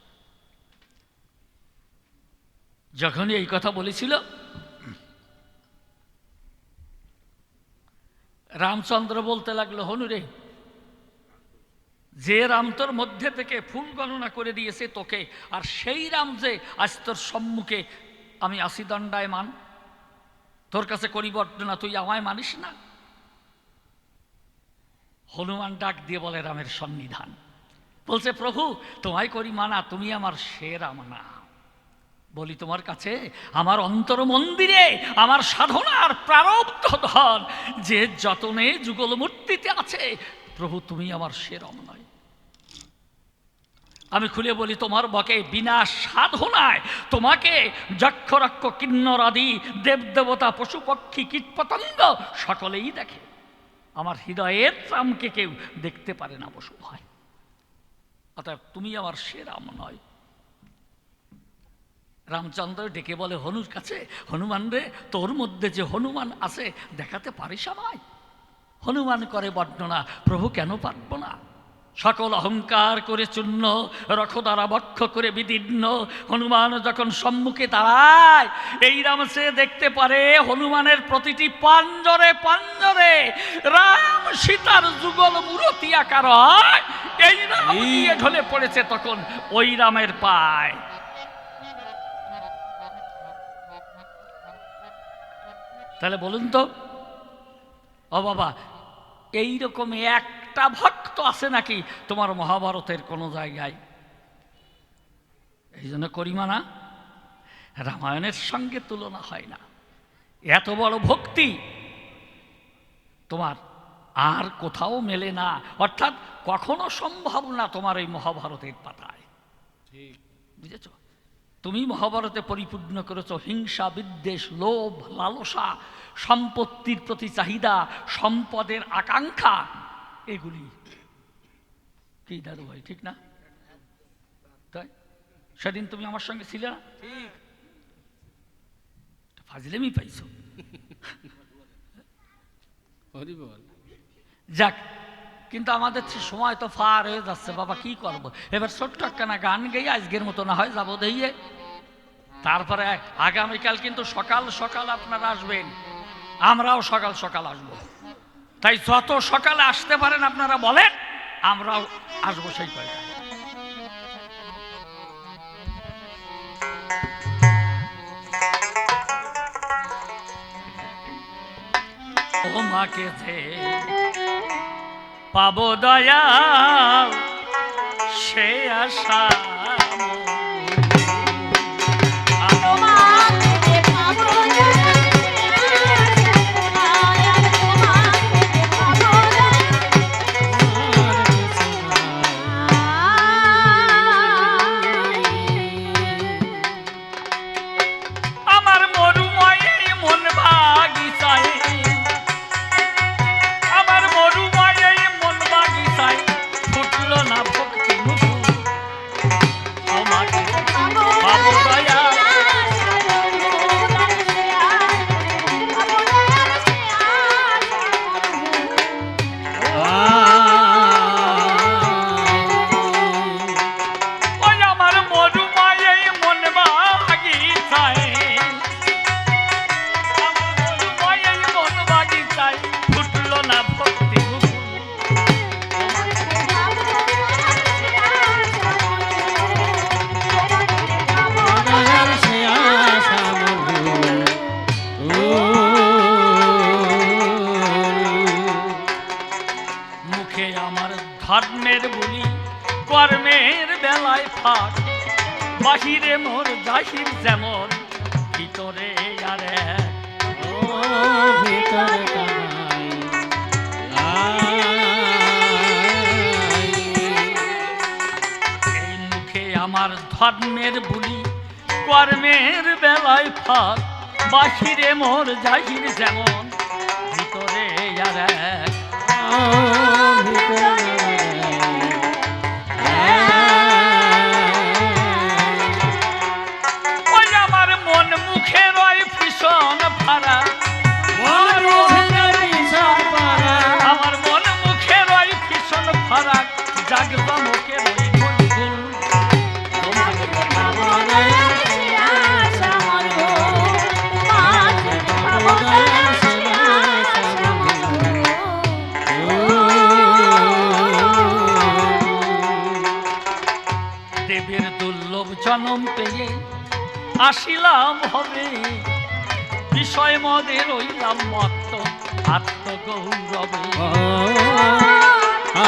যখনই এই কথা বলেছিল, রামচন্দ্র বলতে লাগলো, হনুরে, যে রাম তোর মধ্যে থেকে ফুল গণনা করে দিয়েছে তোকে, আর সেই রাম যে আজ তোর সম্মুখে আমি আসি দণ্ডায়মান, তোর কাছে করিবর্তনা, তুই আমায় মানিস না? হনুমান ডাক দিয়ে বলে রামের সন্নিধান, বলছে, প্রভু তোমায় করি মানা, তুমি আমার সে রাম না। বলি তোমার কাছে আমার অন্তর মন্দিরে আমার সাধনার প্রারব্ধ ধন যে যতনে যুগল মূর্তিতে আছে, প্রভু তুমি আমার সে রাম নয়। আমি খুলে বলি, তোমার বকে বিনা সাধনায় তোমাকে যক্ষ রক্ষ কিন্নর আদি দেবদেবতা পশু পক্ষী কীটপতঙ্গ সকলেই দেখে। আমার হৃদয়ের রামকে কেউ দেখতে পারে না, বসু হয়। অর্থাৎ তুমি আমার সে রাম নয়। রামচন্দ্র ডেকে বলে হনুর কাছে, হনুমান রে, তোর মধ্যে যে হনুমান আছে দেখাতে পারিস আমায়? হনুমান করে বর্ণনা, প্রভু কেন পারব না? সকল অহংকার করে চূর্ণ, রখ দ্বারা বক্ষ করে বিদীর্ণ। হনুমান যখন সম্মুখে দাঁড়ায়, এই রাম সে দেখতে পারে হনুমানের প্রতিটি পাঞ্জরে পাঞ্জরে রাম সীতার যুগল মূরতি আকার হয়। এই রাম নিয়ে ঢলে পড়েছে তখন ওই রামের পায়। তাহলে বলুন তো, ও বাবা, এইরকম একটা ভক্ত আছে নাকি তোমার মহাভারতের কোনো জায়গায়? এই জন্য করিমা না, রামায়ণের সঙ্গে তুলনা হয় না। এত বড় ভক্তি তোমার আর কোথাও মেলে না, অর্থাৎ কখনো সম্ভব না তোমার এই মহাভারতের পাতায়। বুঝেছ? তুমি মহাভারতে পরিপূর্ণ করেছ হিংসা, বিদ্বেষ, লোভ, লালসা, সম্পত্তির প্রতি চাহিদা, সম্পদের আকাঙ্ক্ষা। এগুলি কি দাদু ভাই, ঠিক না? তাই সেদিন তুমি আমার সঙ্গে ছিলে না? ফাজলেমি পাইছ। যাক, কিন্তু আমাদের সময় তো ফার হয়ে যাচ্ছে বাবা, কি করবো? এবার ছোট্ট একখানা গান গেয়ে আজকের মতো না হয় যাবো দিয়ে, তারপরে আগামীকাল কিন্তু সকাল সকাল আপনারা আসবেন, আমরাও সকাল সকাল আসব। তাই যত সকালে আসতে পারেন আপনারা বলেন, আমরাও আসবো সেই কয়টা। তোমাকে যে পাবো দয়াল সে আশা ধর্মের বলি কর্মের বেলায় ফাঁক, বাহিরে মোর জাহির যেমন ভিতরে আরে এই মুখে আমার ধর্মের বলি কর্মের বেলায় ফাঁক, বাহিরে মোর জাহির যেমন ভিতরে আরে আমার মন মুখের ওই ভীষণ ফারা, আমার মন মুখের ওই ভীষণ ফারা, জাগবা মুখের ওই দেবের দুর্লভ জনম পেয়ে আসিলাম হবে, বিষয় মদে রইলাম মত্ত আত্মগৌরবে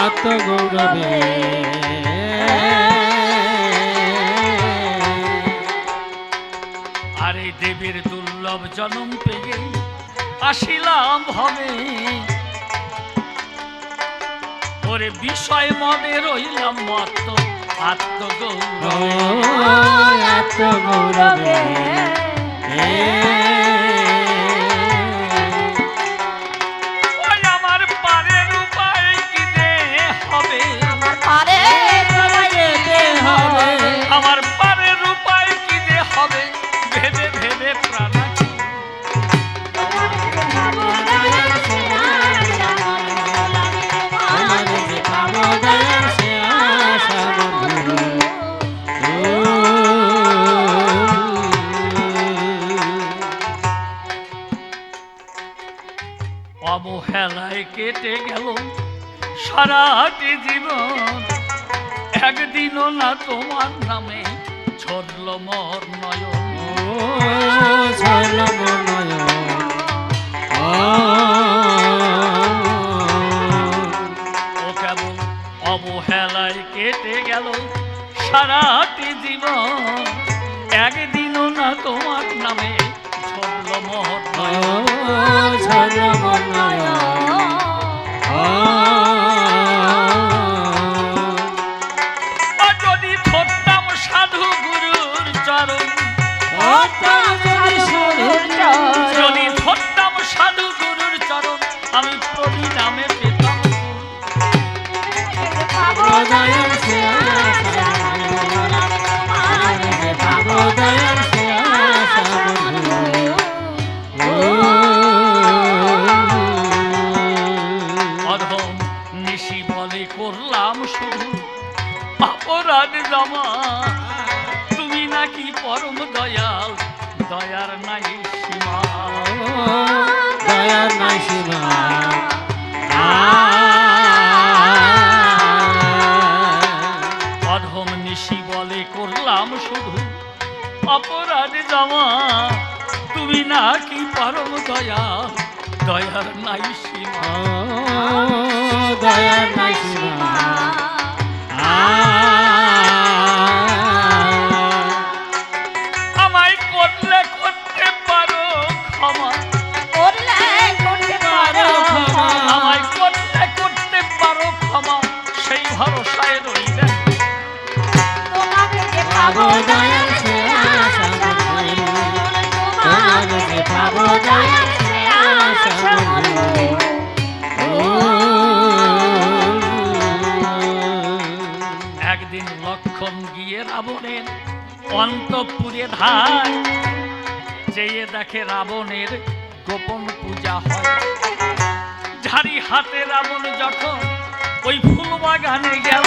আত্মগৌরবে। আরে দেবের দুর্লভ জনম পেয়ে আসিলাম হবে, ওরে বিষয় মদে রইলাম মত্ত আত্মগৌরবে আত্মগৌরবে ওই আমার পারের উপায় কি যে হবে, পারে যেতে হবে আমার পারের উপায় কি যে হবে, ভেবে ভেবে প্রাণ আছে। আমার যে পাবো দয়াল সে আশা বন্ধু অবহেলায় কেটে গেল সারাটি জীবন, একদিনও না তোমার নামে ঝরল মোর নয়ন। ছলম নয়ন ও কেবল অবহেলায় কেটে গেল সারাটি জীবন, একদিনও না তোমার নামে ঝরল মোর নয়ন। ছলম নয়ন আর যদি ধরতাম সাধু গুরুর চরণ, যদি ধরতাম সাধু গুরুর চরণ, আমি প্রভু নামে পেতাম দয়াল সে আশা পাবো দয়াল সে আশা বন্ধু অধম নিশি বলে করলাম শুধু অপরাধ জমা, তুমি নাকি পরম দয়াল, দয়ার নাই সীমা। দয়ার নাই সীমা অধম নিশি বলে করলাম শুধু অপরাধ জমা, তুমি নাকি পরম দয়াল, দয়ার নাই সীমা। দয়ার নাই সীমা আমায় করলে করতে পারো ক্ষমা, আমায় করলে করতে পারো ক্ষমা, সেই ভরসায় রইলেন। পাবো দয়াল সে আশা বন্ধু তোমার যে পাবো দয়াল সে আশা বন্ধু একদিন লক্ষণ গিয়ে রাবণের অন্তঃপুরে ধায়, যেয়ে দেখে রাবণের গোপন পূজা হয়। ঝাড়ি হাতে রাবণ যখন ওই ফুল বাগানে গেল,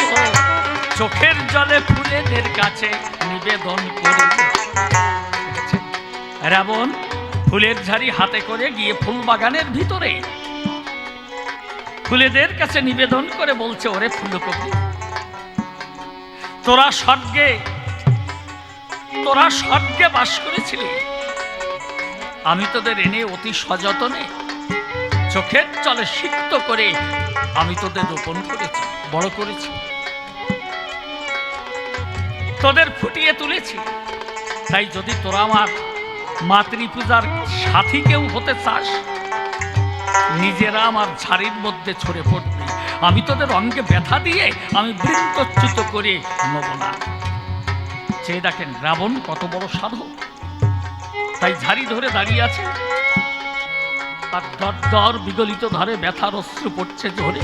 চোখের জলে ফুলেদের কাছে নিবেদন করে। রাবণ ফুলের ঝাড়ি হাতে করে গিয়ে ফুল বাগানের ভিতরে ফুলেদের কাছে নিবেদন করে বলছে, ওরে ফুলকপি, তোরা স্বর্গে বাস করেছিলি, আমি তোদের এনে অতি সযতনে চোখের জলে সিক্ত করে আমি তোদের রোপণ করেছি, বড় করেছি, তোদের ফুটিয়ে তুলেছি। তাই যদি তোরা আমার মাতৃপূজার সাথী কেউ হতে চাস, নিজেরা আমার ঝাড়ির মধ্যে ছড়ে পড়বি, আমি তোদের অঙ্গে ব্যথা দিয়ে আমি বৃত্তচ্যুত করে নেব না। চেয়ে দেখেন রাবণ কত বড় সাধু, তাই ঝাড়ি ধরে দাঁড়িয়ে আছে, আর দর দর বিগলিত ধরে ব্যথার অশ্রু পড়ছে ঝরে,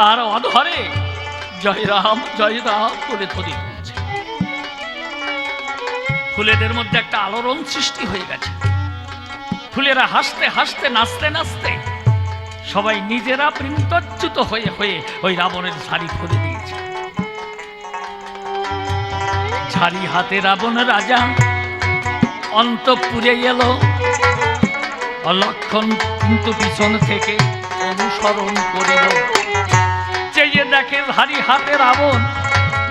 আর অধরে জয় রাম করে ধরে তুলছে। ফুলেদের মধ্যে একটা আলোড়ন সৃষ্টি হয়ে গেছে, ফুলেরা হাসতে হাসতে নাচতে নাচতে সবাই নিজেরা বৃন্তচ্যুত হয়ে হয়ে ওই রাবণের ঝাড়ি খুলে দিয়েছে। ঝাড়ি হাতে রাবণ রাজা অন্তঃপুরে এলো, লক্ষণ কিন্তু পিছন থেকে অনুসরণ করিল। চেয়ে দেখে ঝাড়ি হাতে রাবণ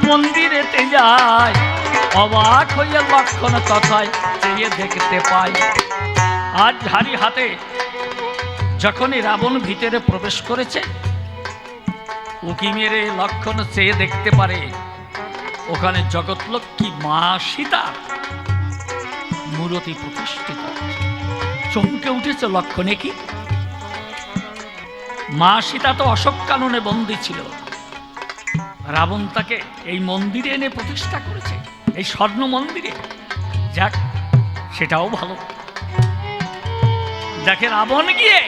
মন্দিরেতে যায়, অবাক হইয়া লক্ষণ তথায় চেয়ে দেখতে পায়। আজ ঝাড়ি হাতে যখনই রাবণ ভিতরে প্রবেশ করেছে, উকি মেরে লক্ষণ চেয়ে দেখতে পারে ওখানে জগৎলক্ষ্মী মা সীতা মূর্তি প্রতিষ্ঠিত। চমকে উঠেছে লক্ষণে, কি মা সীতা তো অশোক কাননে বন্দী ছিল, রাবণ তাকে এই মন্দিরে এনে প্রতিষ্ঠা করেছে, এই স্বর্ণ মন্দিরে। যাক, সেটাও ভালো। দেখে রাবণ গিয়ে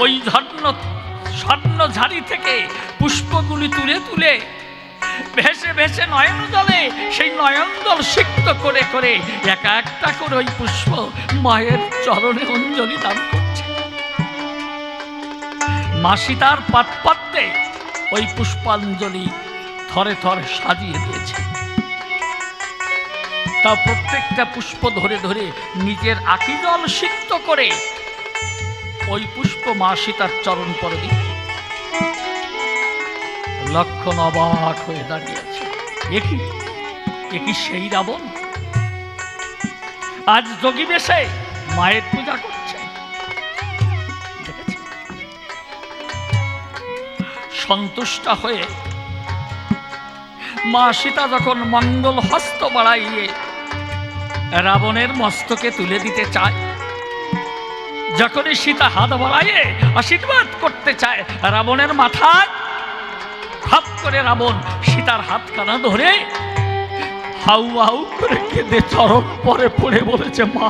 ওই স্বর্ণ ঝাড়ি থেকে পুষ্পগুলি তুলে তুলে ভেসে ভেসে নয়ন জলে, সেই নয়ন জল সিক্ত করে করে একা একটা করে ওই পুষ্প মায়ের চরণে অঞ্জলি দান করছে। মা সীতার পাদপদ্মে ওই পুষ্পাঞ্জলি থরে থরে সাজিয়ে দিয়েছে। তা প্রত্যেকটা পুষ্প ধরে ধরে নিজের আঁখি জল সিক্ত করে ওই পুষ্প মা সীতার চরণ পরে দিচ্ছে। লক্ষণ অবাক হয়ে দাঁড়িয়েছে, একই সেই রাবণ আজ যোগী বেশে মায়ের পূজা করছে। সন্তুষ্ট হয়ে মা সীতা যখন মঙ্গল হস্ত বাড়াইয়ে রাবণের মস্তকে তুলে দিতে চায়, যখনই সীতা হাত বাড়াইয়ে আশীর্বাদ করতে চায়, রাবণের মাথায় খাপ করে রাবণ সীতার হাতখানা ধরে হাউ হাউ করে কেঁদে চরণ পরে পড়ে বলেছে, মা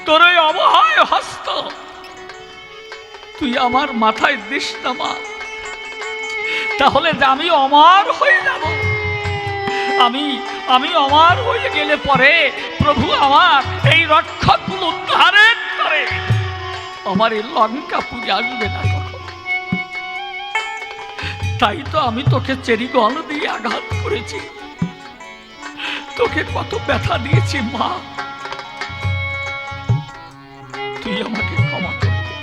তোর ওই অবহায় হস্ত তুই আমার মাথায় দিস না মা, তাহলে যে আমি অমর হয়ে যাব। আমি অমর হয়ে গেলে পরে প্রভু আমার এই রক্ষকগুলো উদ্ধারের করে আমার এই লঙ্কা পুজো আসবে না কখন। তাই তো আমি তোকে চেরিগল দিয়ে আঘাত করেছি, তোকে কত ব্যথা দিয়েছি মা, তুই আমাকে ক্ষমা করে দে।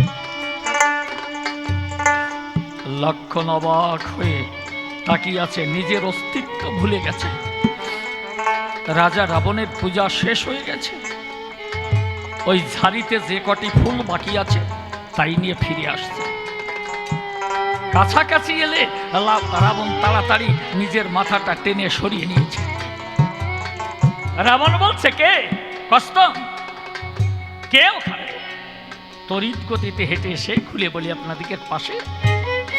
লক্ষণ অবাক হয়ে তাকিয়ে আছে, নিজের অস্তিত্ব ভুলে গেছে। রাজা রাবণের পূজা শেষ হয়ে গেছে, ওই ঝাড়িতে যে কটি ফুল বাকি আছে তাই নিয়ে ফিরে আসছে। কাছাকাছি এলে রাবণ তাড়াতাড়ি নিজের মাথাটা টেনে সরিয়ে নিয়েছে। রাবণ বলছে, কে কষ্ট, কে ওখানে? তড়িৎ গতিতে হেঁটে এসে খুলে বলি আপনাদিকের পাশে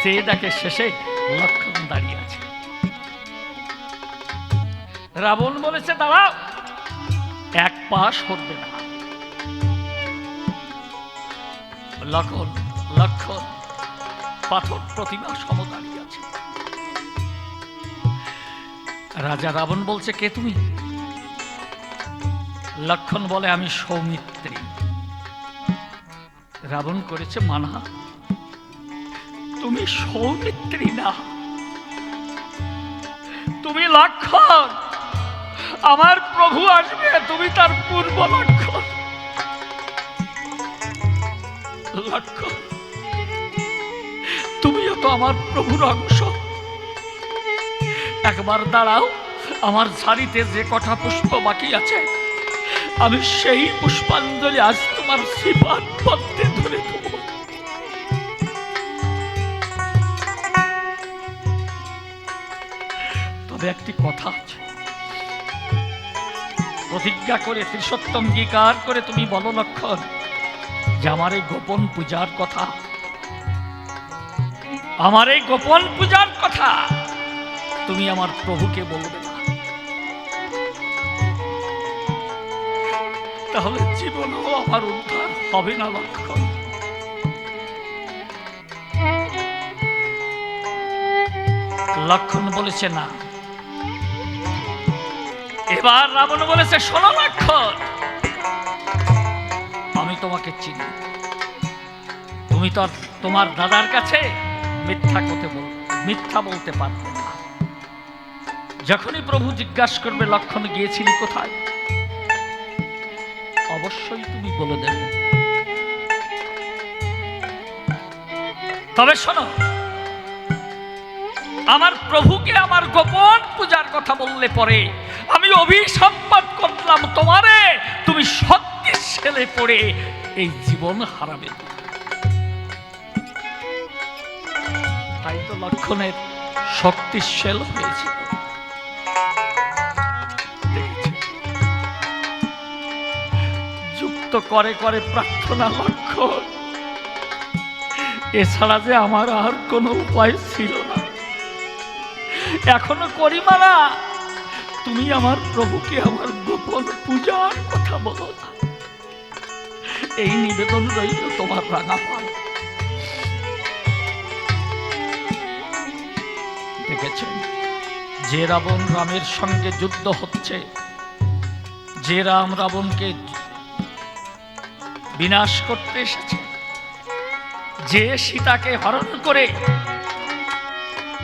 সে দেখে শেষে লক্ষণ দাঁড়িয়ে আছে। রাবণ বলেছে, দাঁড়াও, এক পা সরবে না। লক্ষণ পাথর প্রতিমা সম দাঁড়িয়ে আছে। রাজা রাবণ বলছে, কে তুমি? লক্ষণ বলে, আমি সৌমিত্রী। রাবণ করেছে মানা, তুমি সৌমিত্রী না, তুমি লক্ষণ। আমার প্রভু আসবে, তুমি তার পূর্ব লক্ষণ। লক্ষণ, তুমিও তো আমার প্রভুর অংশ। একবার দাঁড়াও, আমার ঝাড়িতে যে কটা পুষ্প বাকি আছে আমি সেই পুষ্পাঞ্জলি আজ তোমার শ্রীপাদ পদ্মে ধরে দেব। তবে একটি কথা আছে, প্রতিজ্ঞা করে ত্রিসত্য অঙ্গীকার করে তুমি বলো লক্ষণ যে আমার এই গোপন পূজার কথা, আমার এই গোপন পূজার কথা তুমি আমার প্রভুকে বলবে না, তাহলে জীবনও আমার উদ্ধার হবে না লক্ষণ। লক্ষণ বলেছে না। এবার রাবণ বলেছে, শোনো লক্ষণ, আমি তোমাকে চিনি, তুমি তো তোমার দাদার কাছে মিথ্যা বলতে পারবে না। যখনই প্রভু জিজ্ঞাসা করবে লক্ষণ গিয়েছিলি কোথায়, অবশ্যই তুমি বলে দেবে। তবে শোনো, আমার প্রভুকে আমার গোপন পূজার কথা বললে পরে আমি অভিসম্পাদ করলাম তোমারে, তুমি শক্তিশালী পড়ে এই জীবন হারাবে। তাই তো লক্ষণের শক্তিশালী হয়েছিল। যুক্ত করে করে প্রার্থনা লক্ষণ, এছাড়া যে আমার আর কোনো উপায় ছিল না। এখনো করি মানা, তুমি আমার প্রভুকে আমার গোপন পূজার কথা বলো না। এই নিবেদন রইল তোমার রাঙা পাল। দেখেছেন, যে রাবণ রামের সঙ্গে যুদ্ধ হচ্ছে, যে রাম রাবণকে বিনাশ করতে এসেছে, যে সীতাকে হরণ করে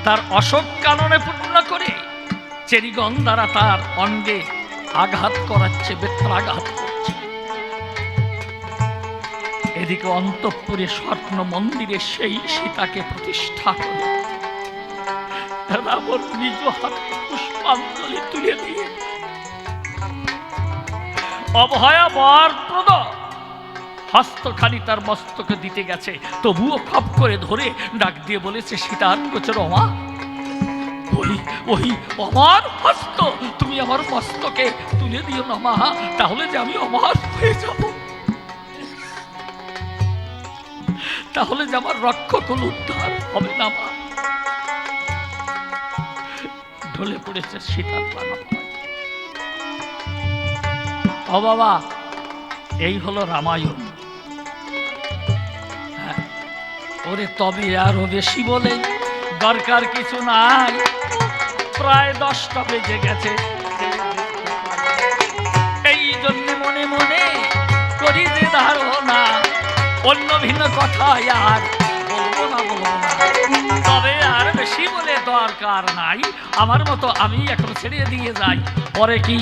তার অশোক কাননে পূর্ণ করে চেরিগণ দ্বারা তার অঙ্গে আঘাত করাচ্ছে, বেত্রাঘাত করছে, এদিকে অন্তঃপুরে স্বর্ণ মন্দিরে সেই সীতাকে প্রতিষ্ঠা করে রাবণ নিজ হাতে পুষ্পাঞ্জলি তুলে দিয়ে অভয়া বরপ্রদ হস্তখানি তার মস্তকে দিতে গেছে, তবুও খপ করে ধরে ডাক দিয়ে বলেছে, সীতার গোচর মা, ওই ওই আমার হস্ত তুমি আমার মস্তকে তুলে দিও না মা, তাহলে যে আমি অমর হয়ে যাব, তাহলে যে আমার রক্ষক উদ্ধার হবে না মা। ঢলে পড়েছে সীতার প্রাণ। ও বাবা, এই হলো রামায়ণ। ওরে তবে আরো বেশি বলে দরকার কিছু নাই, প্রায় 10টা বেজে গেছে। এই জন্য মনে মনে করি যে ধারণা, অন্য ভিন্ন কথা আর বলবো না। তবে আর বেশি বলে দরকার নাই, আমার মতো আমি এখন ছেড়ে দিয়ে যাই। পরে কি,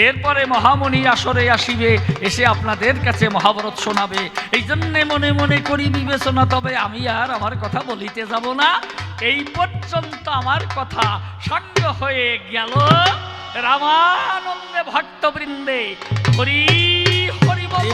এরপরে মহামণি আসরে আসিবে, এসে আপনাদের কাছে মহাভারত শোনাবে। এই জন্যে মনে মনে করি বিবেচনা, তবে আমি আর আমার কথা বলিতে যাব না। এই পর্যন্ত আমার কথা সঙ্গ হয়ে গেল রামানন্দে ভক্তবৃন্দে। হরি হরি বল।